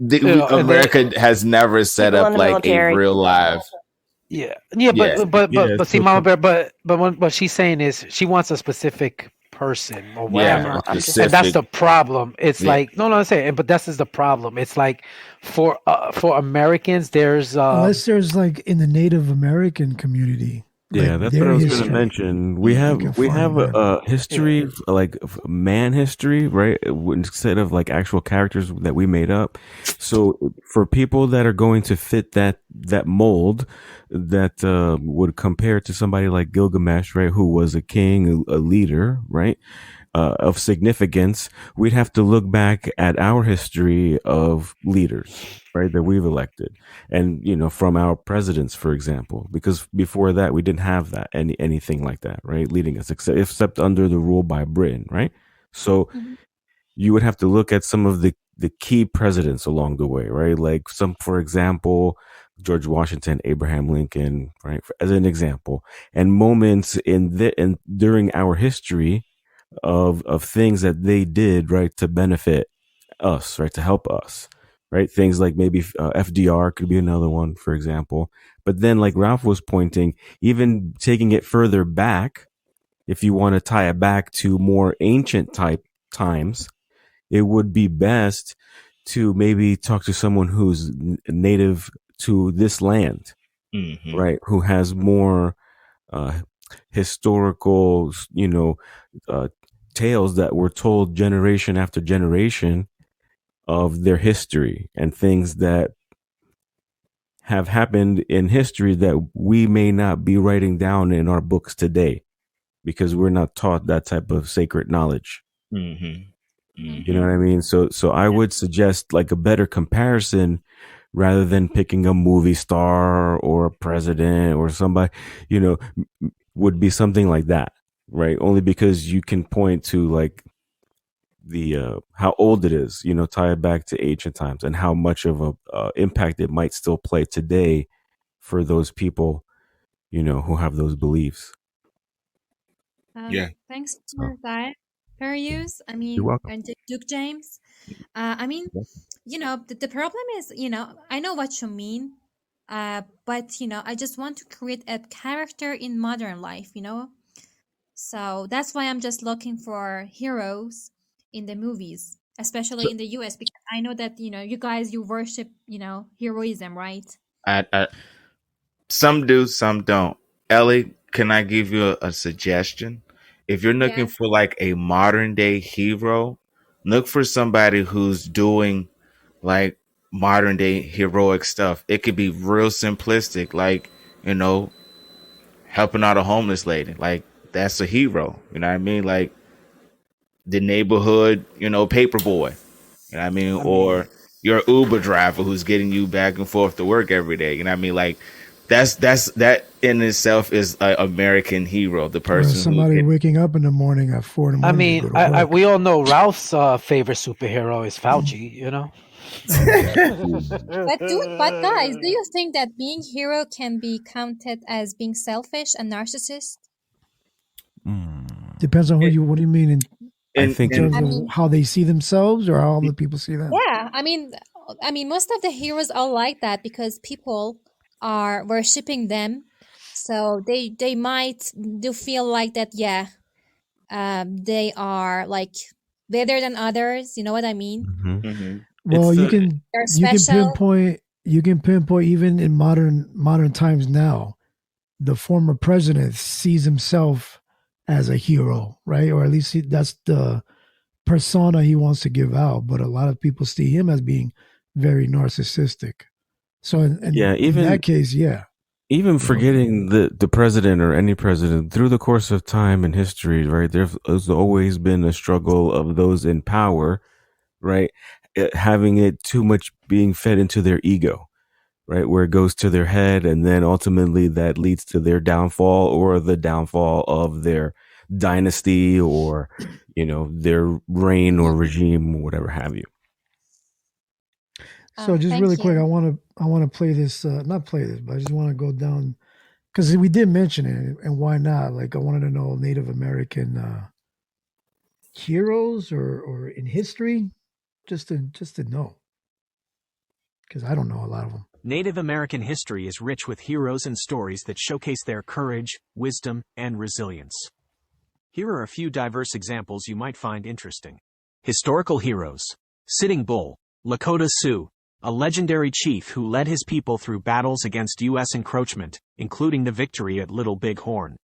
America has never set up like a real life. But see, Mama Bear, but what she's saying is she wants a specific person or whatever, and that's the problem. It's like no, I'm saying, but this is the problem. It's like for Americans, there's unless there's like in the Native American community, Yeah, Like that's what their I was going to history. mention. You can We have find that. a history, like man history, right? Instead of like actual characters that we made up. So for people that are going to fit that mold, that would compare to somebody like Gilgamesh, right, who was a king, a leader, right? Of significance, we'd have to look back at our history of leaders, right, that we've elected, and from our presidents, for example, because before that we didn't have that anything like that, right, leading us, except under the rule by Britain, right? So Mhm. you would have to look at some of the key presidents along the way, right? Like for example, George Washington, Abraham Lincoln, right, as an example, and moments and during our history of things that they did, right, to benefit us, right, to help us, right, things like maybe FDR could be another one, for example. But then, like Ralph was pointing, even taking it further back, if you want to tie it back to more ancient type times, it would be best to maybe talk to someone who's native to this land, Mm-hmm. right, who has more uh, historical, uh, tales that were told generation after generation of their history and things that have happened in history that we may not be writing down in our books today because we're not taught that type of sacred knowledge. Mm-hmm. You know Mm-hmm. what I mean? So I would suggest like a better comparison rather than picking a movie star or a president or somebody, would be something like that, right? Only because you can point to like the how old it is, tie it back to ancient times and how much of a impact it might still play today for those people, who have those beliefs. Yeah. Thanks So for that, Perius. you're welcome. And Duke James. I mean, the problem is, I know what you mean, but, I just want to create a character in modern life. So that's why I'm just looking for heroes in the movies, especially So in the US, because I know that, you guys, you worship, heroism, right? I some do, some don't. Ellie, can I give you a suggestion? If you're looking Yes. for like a modern day hero, look for somebody who's doing like modern day heroic stuff. It could be real simplistic, like, helping out a homeless lady. Like, that's a hero. You know what I mean? Like the neighborhood, paper boy. You know what I mean? I Or mean, your Uber driver who's getting you back and forth to work every day. You know what I mean? Like that in itself is an American hero. The Or person who somebody can. waking up in the morning at 4 in the morning to go to I work. we all know Ralph's favorite superhero is Fauci. Oh yeah. But guys, do you think that being hero can be counted as being selfish and narcissist? Depends on And, what do you mean I and, in think and terms I of mean, how they see themselves or how other people see them? yeah, most of the heroes are like that because people are worshipping them, so they might do feel like that. Yeah, they are like better than others. You know what I mean? mhm. Mhm. Well, It's the They're you can special. pinpoint even in modern times now. The former president sees himself as a hero, right? Or at least that's the persona he wants to give out. But a lot of people see him as being very narcissistic. So yeah, in that case, yeah, even you know, forgetting the president or any president through the course of time and history, right? There's always been a struggle of those in power, right? Having it too much being fed into their ego, right? Where it goes to their head, and then ultimately that leads to their downfall or the downfall of their dynasty or, their reign or regime, or whatever have you. so just really Thank quick, you. I want to play this, not play this, but I just want to go down because we did mention it, and why not? Like I wanted to know Native American heroes or in history, just to know because I don't know a lot of them. Native American history is rich with heroes and stories that showcase their courage, wisdom, and resilience. Here are a few diverse examples you might find interesting. Historical heroes: Sitting Bull, Lakota Sioux, a legendary chief who led his people through battles against U.S. encroachment, including the victory at Little Big Horn.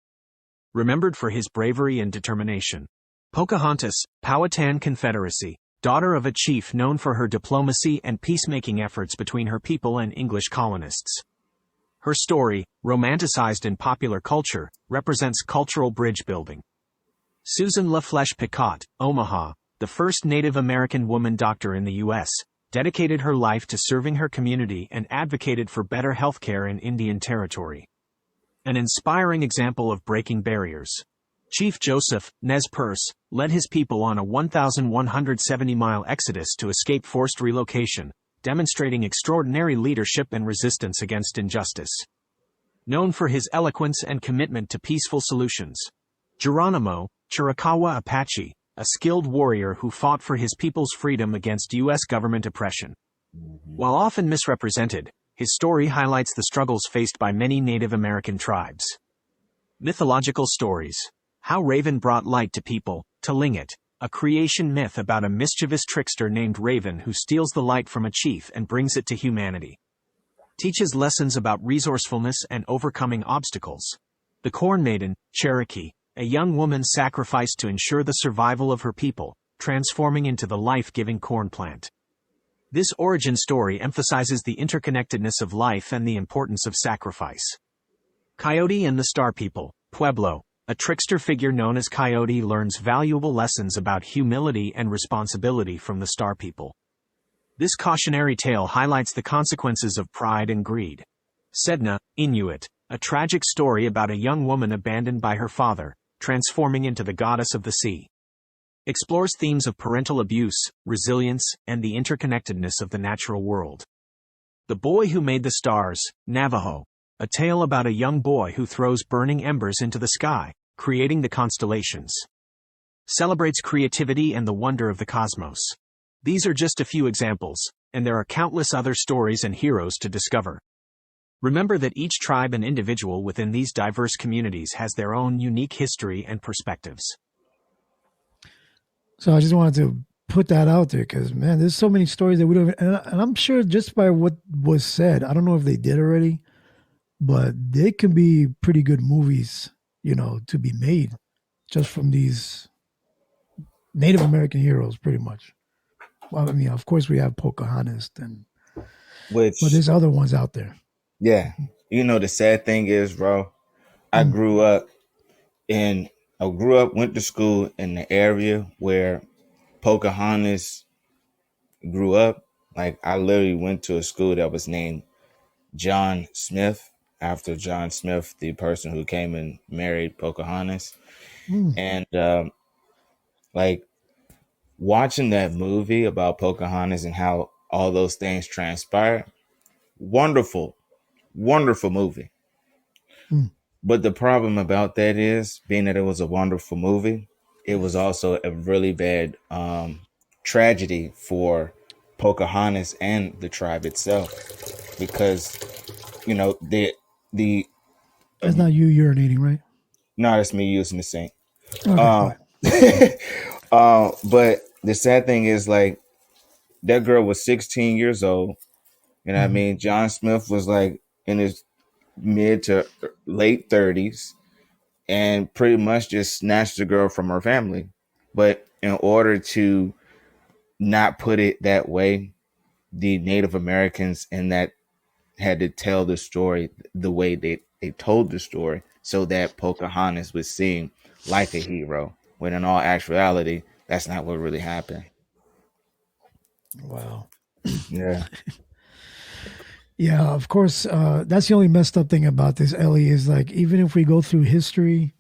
Remembered for his bravery and determination. Pocahontas, Powhatan Confederacy, daughter of a chief known for her diplomacy and peacemaking efforts between her people and English colonists. Her story, romanticized in popular culture, represents cultural bridge building. Susan LaFlèche Picotte, Omaha, the first Native American woman doctor in the U.S., dedicated her life to serving her community and advocated for better healthcare in Indian Territory. An inspiring example of breaking barriers. Chief Joseph Nez Perce led his people on a 1,170-mile exodus to escape forced relocation, demonstrating extraordinary leadership and resistance against injustice. Known for his eloquence and commitment to peaceful solutions. Geronimo, Chiricahua Apache, a skilled warrior who fought for his people's freedom against U.S. government oppression. While often misrepresented, his story highlights the struggles faced by many Native American tribes. Mythological stories. How Raven brought light to people, Tlingit, a creation myth about a mischievous trickster named Raven who steals the light from a chief and brings it to humanity. Teaches lessons about resourcefulness and overcoming obstacles. The Corn Maiden, Cherokee, a young woman sacrificed to ensure the survival of her people, transforming into the life-giving corn plant. This origin story emphasizes the interconnectedness of life and the importance of sacrifice. Coyote and the Star People, Pueblo, a trickster figure known as Coyote learns valuable lessons about humility and responsibility from the Star People. This cautionary tale highlights the consequences of pride and greed. Sedna, Inuit, a tragic story about a young woman abandoned by her father, transforming into the goddess of the sea. Explores themes of parental abuse, resilience, and the interconnectedness of the natural world. The Boy Who Made the Stars, Navajo, a tale about a young boy who throws burning embers into the sky, creating the constellations. Celebrates creativity and the wonder of the cosmos. These are just a few examples, and there are countless other stories and heroes to discover. Remember that each tribe and individual within these diverse communities has their own unique history and perspectives. So I just wanted to put that out there because, man, there's so many stories that we don't even, and I'm sure just by what was said, I don't know if they did already, but they can be pretty good movies, to be made just from these Native American heroes, pretty much. Well, I mean, of course we have Pocahontas, but there's other ones out there. Yeah. The sad thing is, bro, I grew up, went to school in the area where Pocahontas grew up. Like, I literally went to a school that was named John Smith, after John Smith, the person who came and married Pocahontas. And like watching that movie about Pocahontas and how all those things transpired, wonderful movie. But the problem about that is, being that it was a wonderful movie, it was also a really bad tragedy for Pocahontas and the tribe itself, because the That's not you urinating, right? no, that's me using the sink. Okay, But the sad thing is, like, that girl was 16 years old. You know what I mean? John Smith was like in his mid to late 30s and pretty much just snatched the girl from her family. But in order to not put it that way, the Native Americans in that had to tell the story the way they told the story, so that Pocahontas was seen like a hero, when in all actuality, that's not what really happened. wow. Yeah. Yeah, of course. That's the only messed up thing about this, Ellie, is like, even if we go through history,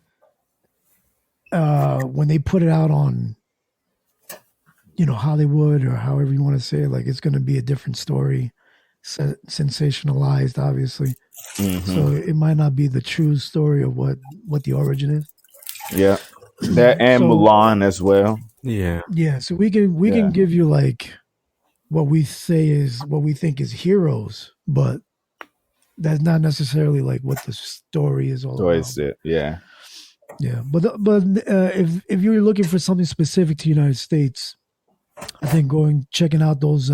when they put it out on, Hollywood or however you want to say it, like, it's going to be a different story, sensationalized, obviously. So it might not be the true story of what the origin is. Yeah. That and Mulan as well. Yeah. Yeah. So we can give you like what we think is heroes, but that's not necessarily like what the story is all about. Yeah. Yeah, but if you're looking for something specific to the United States, I think checking out those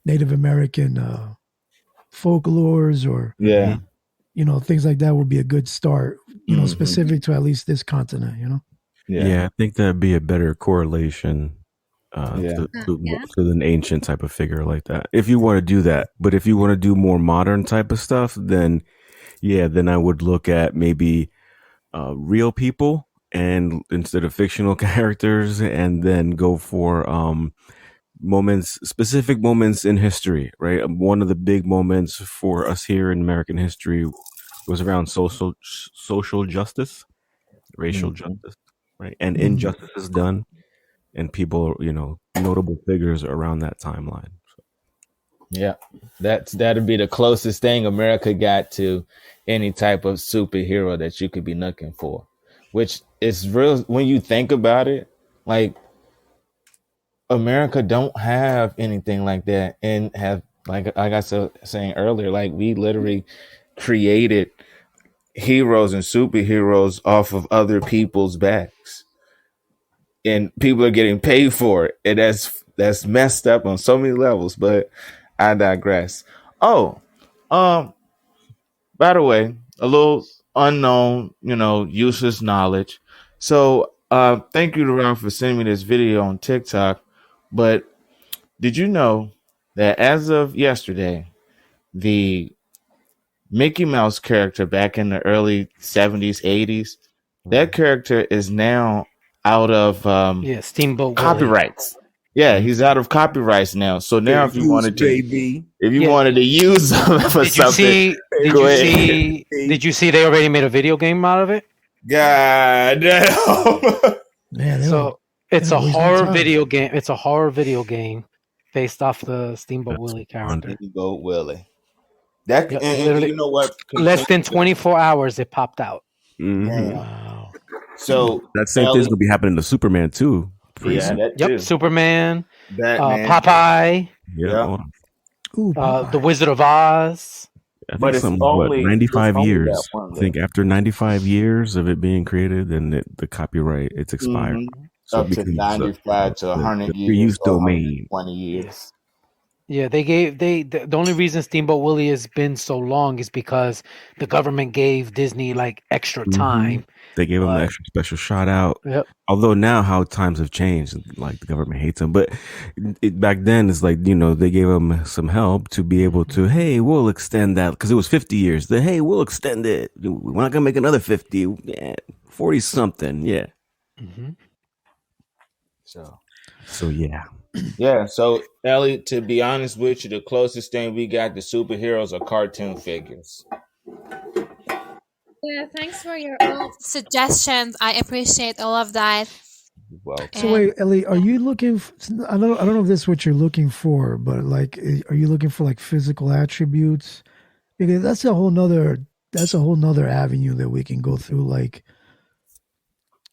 Native American folklores or Yeah. things like that would be a good start. Mhm. Specific to at least this continent. Yeah, I think that'd be a better correlation Yeah. to an ancient type of figure like that. If you want to do that, but if you want to do more modern type of stuff, then then I would look at maybe real people and instead of fictional characters, and then go for specific moments in history. Right, one of the big moments for us here in American history was around social justice, racial Mhm. justice, right, and injustices done, and people, notable figures around that timeline. Yeah, that'd be the closest thing America got to any type of superhero that you could be looking for, which is real when you think about it. Like America don't have anything like that, and have like I was saying earlier, like we literally created heroes and superheroes off of other people's backs, and people are getting paid for it, and that's messed up on so many levels. But I digress. Oh, um, by the way, a little unknown, useless knowledge. So, thank you to Ralph for sending me this video on TikTok. But did you know that as of yesterday, the Mickey Mouse character back in the early 70s, 80s, that character is now out of Steamboat Willie. copyrights. Yeah, he's out of copyrights now. So now if you wanted to baby. wanted to use them for Did you something, see? Did go you ahead. see? Did you see? They already made a video game out of it. God damn. Man, So it's a don't waste no horror time. video game. It's a horror video game based off the Steamboat Willie character. Steamboat Willie. That Yep, and literally you know what? less than 24 hours it popped out. Mhm. Wow. So That same thing's gonna be happening to Superman too. Pretty yeah, soon. that Yep, too. Superman, Batman. Popeye, Yeah. Ooh, The Wizard of Oz. I think But it's something only 95 it's only years. that one I think after 95 years of it being created, then the copyright it's expired. So up it to becomes 95 to 100 the years free use or domain. 120 years. Yeah, the only reason Steamboat Willie has been so long is because the government gave Disney like extra time. They gave him an extra special shout out. Yep. Although now how times have changed, like the government hates him, but back then it's like they gave him some help to be able to, hey, we'll extend that because it was 50 years. Hey, we'll extend it. We're not gonna make another 50, 40 something, yeah. So yeah. Yeah, so Ellie, to be honest with you, the closest thing we got to superheroes are cartoon figures. Yeah, thanks for your all suggestions. I appreciate all of that. Well, So wait, Ellie, are you looking? I don't know if this is what you're looking for, but like, are you looking for like physical attributes? Because that's a whole nother avenue that we can go through. Like,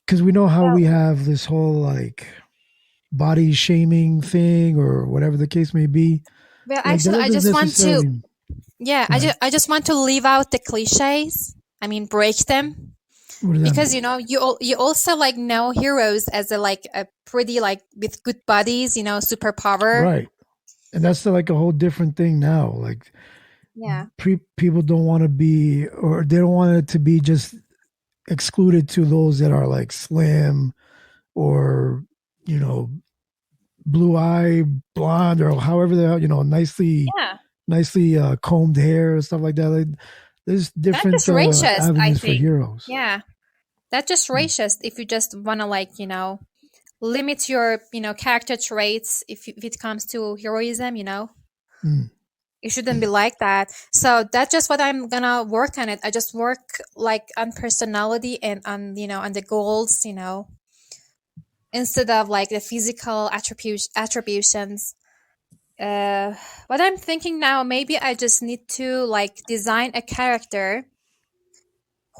because we know how we have this whole like body shaming thing or whatever the case may be. Well, Like, actually, that I doesn't just want to. necessarily- Yeah, Go ahead. I just want to leave out the cliches. I mean, break them. What does that Because mean? you also like know heroes as a pretty like with good bodies, superpower. Right, and that's like a whole different thing now. Like, Yeah. people don't want to be, or they don't want it to be just excluded to those that are like slim or blue eye blonde or however they're nicely combed hair and stuff like that. Like, there's different That's just racist, I avenues for think. heroes. Yeah. That's just racist if you just want to limit your, character traits if it comes to heroism, Mm. It shouldn't be like that. So that's just what I'm gonna work on it. I just work like on personality and on on the goals, instead of like the physical attributions. What I'm thinking now, maybe I just need to like design a character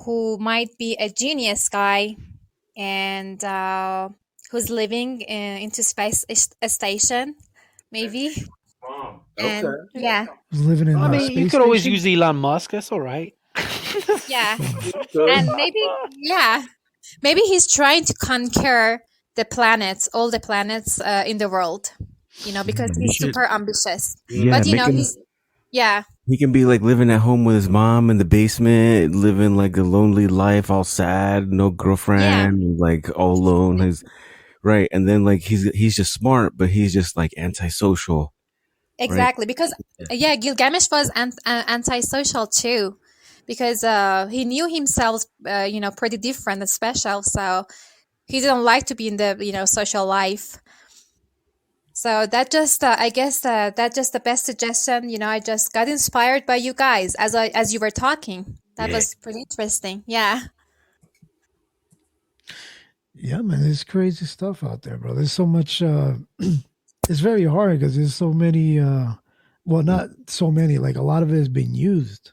who might be a genius guy and who's living into space station, maybe. And yeah, Living in I a mean, space you could always station? use Elon Musk. That's all right. yeah, and maybe he's trying to conquer the planets, all the planets in the world. because You he's should, super ambitious. yeah, But make him. he's yeah, He can be like living at home with his mom in the basement, living like a lonely life, all sad, no yeah, girlfriend, like all alone. His right, and then like he's just smart, but he's just like antisocial, right? exactly. Because yeah, Gilgamesh was antisocial too, because he knew himself, pretty different and special. So he didn't like to be in the social life. So that just I guess that just the best suggestion. I just got inspired by you guys as you were talking. That Yeah, was pretty interesting. Yeah. Yeah, man, there's crazy stuff out there, bro. There's so much. It's very hard because there's so many. Well, not so many. Like a lot of it is being used.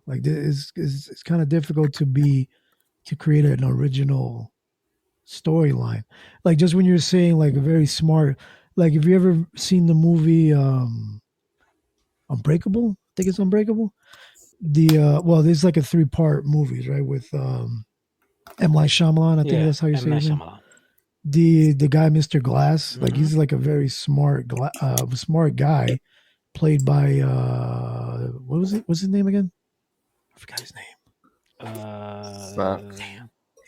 Like it's kind of difficult to create an original storyline. Like just when you're saying like a very smart. Like if you ever seen the movie Unbreakable, I think it's Unbreakable. There's like a three-part movies, right? With M. Night Shyamalan, I think Yeah, that's how you M say Night his name. Shyamalan. The guy Mr. Glass, like Hmm. he's like a very smart guy, played by what was it? What's his name again? I forgot his name. But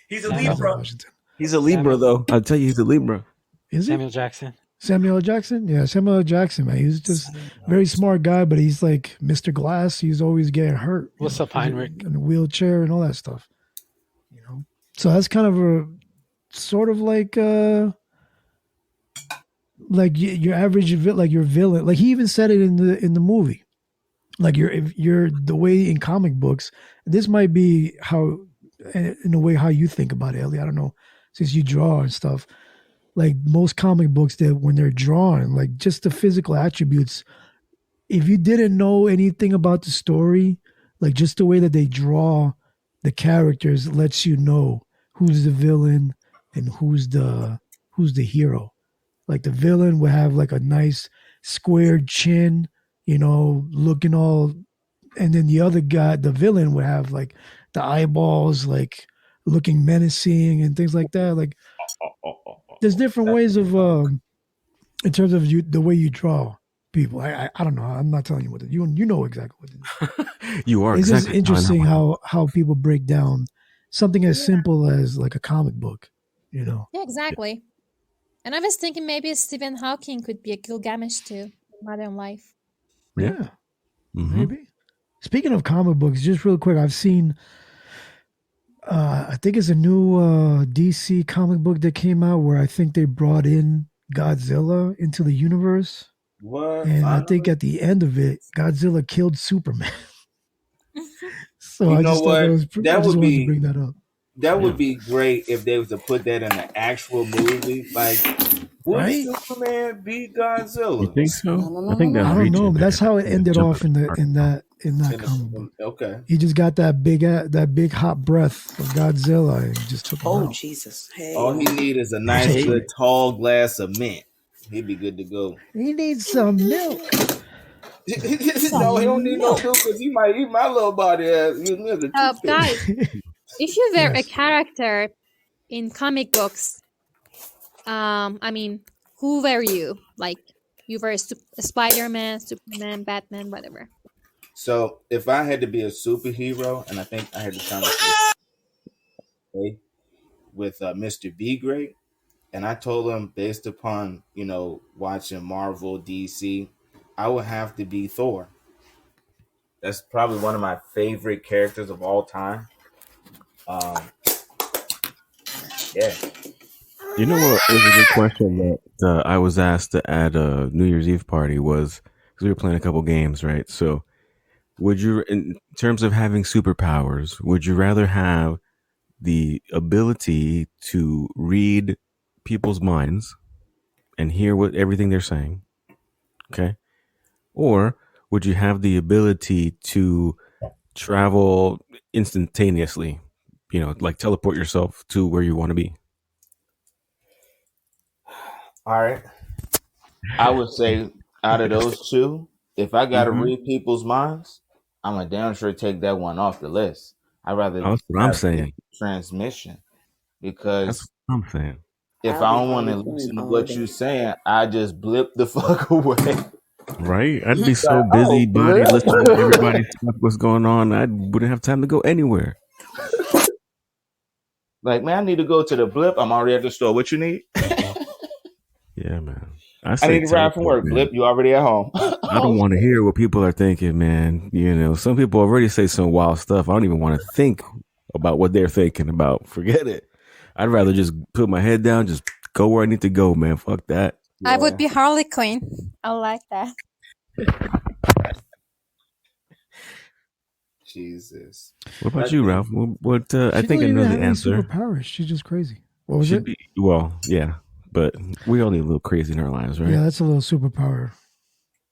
he's a Denzel Samuel Libra. Washington. He's a Libra, Samuel though. I'll tell you, he's a Libra. Is he Samuel Jackson. Samuel L. Jackson? Yeah, Samuel L. Jackson, man. He's just very smart guy, but he's like Mr. Glass. He's always getting hurt. What's up, He's Heinrich? in a wheelchair and all that stuff. So that's kind of a sort of like your average like your villain. Like he even said it in the movie. Like if you're the way in comic books, this might be how in a way how you think about it, Ellie. I don't know, since you draw and stuff. Like most comic books, that when they're drawn, like just the physical attributes, if you didn't know anything about the story, like just the way that they draw the characters lets you know who's the villain and who's the hero. Like the villain would have like a nice squared chin, looking all, and then the other guy, the villain, would have like the eyeballs, like looking menacing and things like that. Like there's different ways of, in terms of the way you draw people. I don't know. I'm not telling you what to do. You know exactly what to do. You are It's just exactly telling interesting him. how people break down something as Yeah. simple as like a comic book. Yeah, exactly. And I was thinking maybe Stephen Hawking could be a Gilgamesh too in modern life. Yeah. Yeah, Mm-hmm. maybe. Speaking of comic books, just real quick, I've seen. I think it's a new DC comic book that came out where I think they brought in Godzilla into the universe, what? and I think Finally? at the end of it, Godzilla killed Superman. So You I know just thought what? I That just would wanted to be bring that up. that Yeah. would be great if they was to put that in an actual movie. Like, would Right? Superman beat You Godzilla? think so? I think that's I don't know, reaching, but man. that's how it Yeah, ended jumping off in too the far. in that In comic book. okay. He just got that big hot breath of Godzilla and just took him Oh, out. Jesus. Hey. All he need is a nice, Hey. good, tall glass of mint. He'd be good to go. He needs some milk. No, he don't need no milk because he might eat my little body ass. You know, the toothpick. Guys, if you were a Yes. character in comic books, I mean, who were you? Like, you were a Spider-Man, Superman, Batman, whatever. So if I had to be a superhero, and I think I had to sound like with Mr. B Great, and I told him based upon watching Marvel, DC, I would have to be Thor. That's probably one of my favorite characters of all time. Yeah. You know what was a good question that I was asked at a New Year's Eve party was because we were playing a couple games, right? So, would you, in terms of having superpowers, would you rather have the ability to read people's minds and hear what everything they're saying? Okay. Or would you have the ability to travel instantaneously, like teleport yourself to where you want to be? All right. I would say out of those two, if I got to Mhm. read people's minds, I'm a damn sure take that one off the list. I'd rather That's what I'm have saying. transmission That's because what I'm saying. if I don't want to listen to what you're saying, I just blip the fuck away. Right? I'd be so Like, oh, busy body blip. listening to everybody's stuff, what's going on. I wouldn't have time to go anywhere. Like, man, I need to go to the blip. I'm already at the store. What you need? Yeah, man. I I say need to ride from teleport, work. man. Blip, you already at home. I don't want to hear what people are thinking, man. You know, some people already say some wild stuff. I don't even want to think about what they're thinking about. Forget it. I'd rather just put my head down, just go where I need to go, man. Fuck that. I would be Harley Quinn. I like that. Jesus. What about you, Ralph? What I She think I don't know even the have any answer. superpowers. She's just crazy. What was Should it? be well, yeah, but we all need a little crazy in our lives, right? Yeah, that's a little superpower.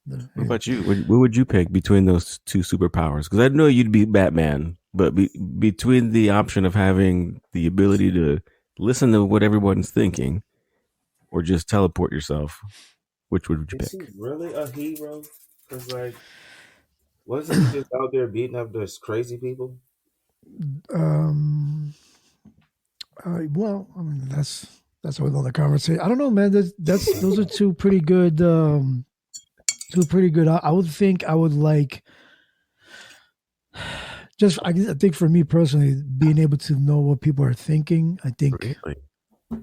What about you? What would you pick between those two superpowers? Because I know you'd be Batman, but between the option of having the ability to listen to what everyone's thinking, or just teleport yourself, which would you Is he pick? really a hero? Because, like, wasn't he just out there beating up those crazy people? Well, I mean that's another conversation. I don't know, man. That's those are two pretty good. Two pretty good. I would think I would like. Just I think for me personally, being able to know what people are thinking, I think Really?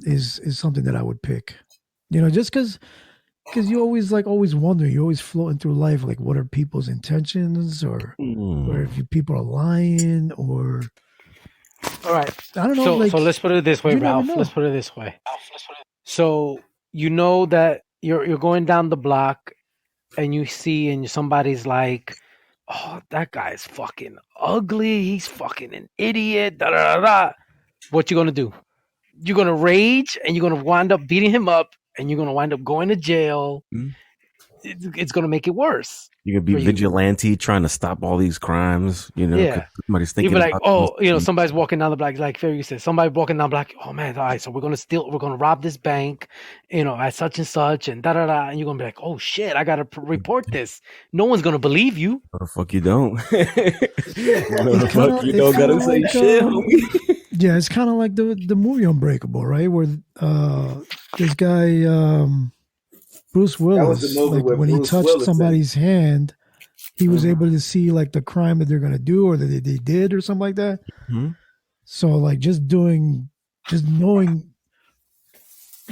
is something that I would pick. You know, just because you always wonder, you're always floating through life, like what are people's intentions, or if people are lying, or All right. I don't know. So let's put it this way, you never Ralph. know. Let's put it this way. So you know that you're going down the block and you see and somebody's like, oh, that guy's fucking ugly. He's fucking an idiot. Da, da, da, da. What you gonna do? You're gonna rage and you're gonna wind up beating him up and you're gonna wind up going to jail. Mm-hmm. It's gonna make it worse. You could be vigilante trying to stop all these crimes, you know, Yeah. somebody's You'd thinking be like, about oh, you know, somebody's walking down the block, like Ferry said, somebody walking down the block, oh man, all right, so we're gonna rob this bank, you know, at such and such, and da da da, and you're gonna be like, oh shit, I gotta report this. No one's gonna believe you. the fuck you don't. The fuck you don't gotta say shit, homie. Yeah, it's kind of like the movie Unbreakable, right? Where this guy Bruce Willis, movie like where when Bruce he touched Willis somebody's hand, he was able to see like the crime that they're gonna do or that they did or something like that. Mhm. So like just knowing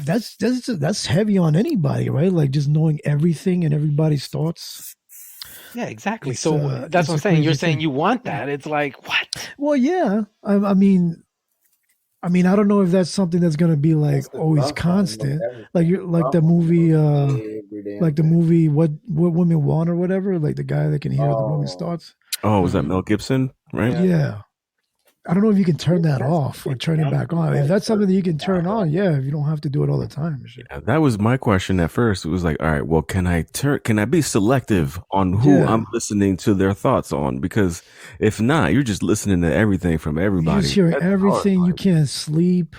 that's heavy on anybody, right? Like just knowing everything and everybody's thoughts. Yeah, exactly. It's, So that's it's what I'm a saying. You're crazy saying thing. you want that. It's like, what? Well, yeah. I mean, I don't know if that's something that's gonna be like always constant. Like you're like the movie, what women want or whatever. Like the guy that can hear the woman's thoughts. Oh, was that Mel Gibson? Right? Yeah. I don't know if you can turn that off or turn it back on. If that's something that you can turn on, yeah, if you don't have to do it all the time. Yeah, that was my question at first. It was like, all right, well, can I be selective on who I'm listening to their thoughts on? Because if not, you're just listening to everything from everybody. You're just hearing That's everything. hard. You can't sleep.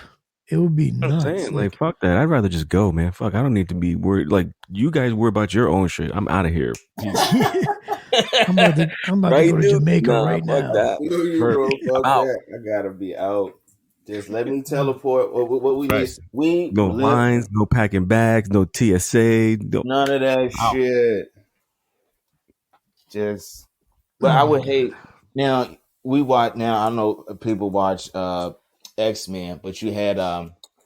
It would be I'm nuts. saying, like, fuck that. I'd rather just go, man. Fuck, I don't need to be worried. Like, you guys worry about your own shit. I'm out of here. I'm about to go to Jamaica right now. Fuck that. I gotta be out. Just let me teleport. What we need? We No lines, no packing bags, no TSA, none of that shit. Just, but I would hate. Now we watch. Now I know people watch X-Men, but you had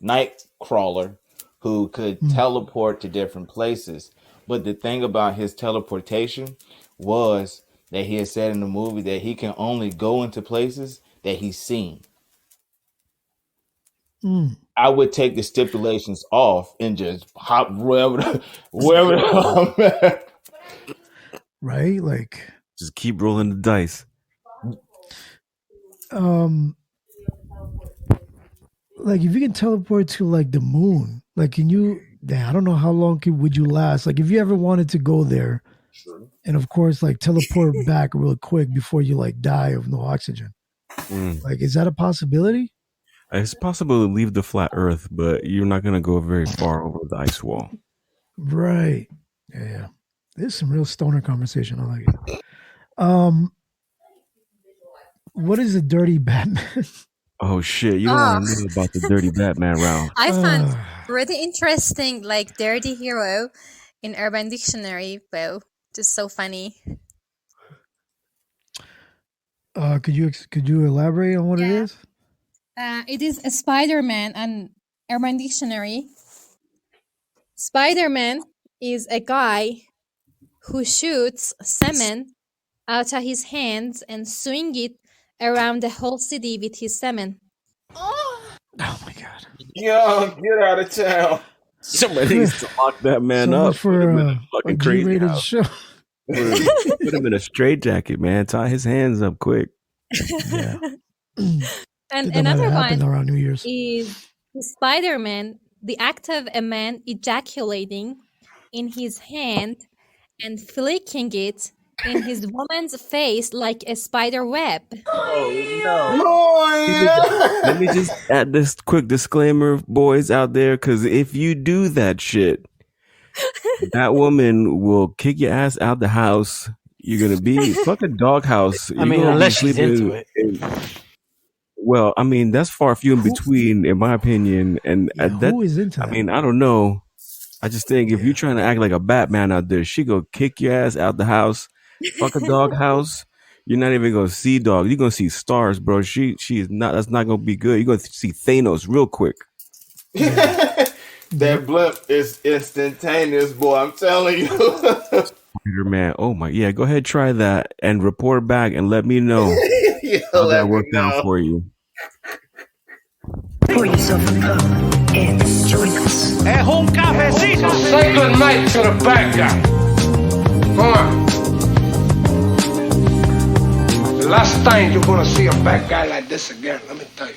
Nightcrawler who could teleport to different places. But the thing about his teleportation was that he had said in the movie that he can only go into places that he's seen. I would take the stipulations off and just hop wherever I'm at. Right? Like just keep rolling the dice. Like if you can teleport to like the moon, like can you? I don't know how long would you last. Like if you ever wanted to go there, and of course like teleport back real quick before you like die of no oxygen. Like is that a possibility? It's possible to leave the flat Earth, but you're not going to go very far over the ice wall. Right. Yeah. There's some real stoner conversation. I like it. What is a dirty Batman? Oh shit! You don't Oh, want to know about the dirty Batman, Ralph. I found really interesting, like dirty hero in Urban Dictionary. Well, just so funny. Could you elaborate on what it Yeah. is? It is a Spider-Man and Urban Dictionary. Spider-Man is a guy who shoots semen out of his hands and swing it around the whole city with his semen. Oh my god! Yo, get out of town. Somebody needs to lock that man So up. much Put for him in a a fucking crazy G-rated house. show. Put him in a straitjacket, man. Tie his hands up quick. Yeah. And That might another have happened one around New Year's. is Spider-Man, the act of a man ejaculating in his hand and flicking it in his woman's face like a spider web. Oh, Let me just add this quick disclaimer, boys out there, because if you do that shit, that woman will kick your ass out the house. You're gonna be fucking doghouse. I mean, unless she's into it. Well, I mean, that's far few in between, in my opinion. And Yeah, that, who is into that? I mean, I don't know. I just think if you're trying to act like a Batman out there, she go kick your ass out the house, fuck a dog house. You're not even gonna see dogs. You're gonna see stars, bro. She is not. That's not gonna be good. You're gonna see Thanos real quick. that blimp is instantaneous, boy. I'm telling you. Man, oh my, yeah. Go ahead, try that and report back and let me know how that worked out for you. Pour yourself a cup and join us. Es un cafecito. Say good night to the bad guy. Come on. The last time you're gonna see a bad guy like this again, let me tell you.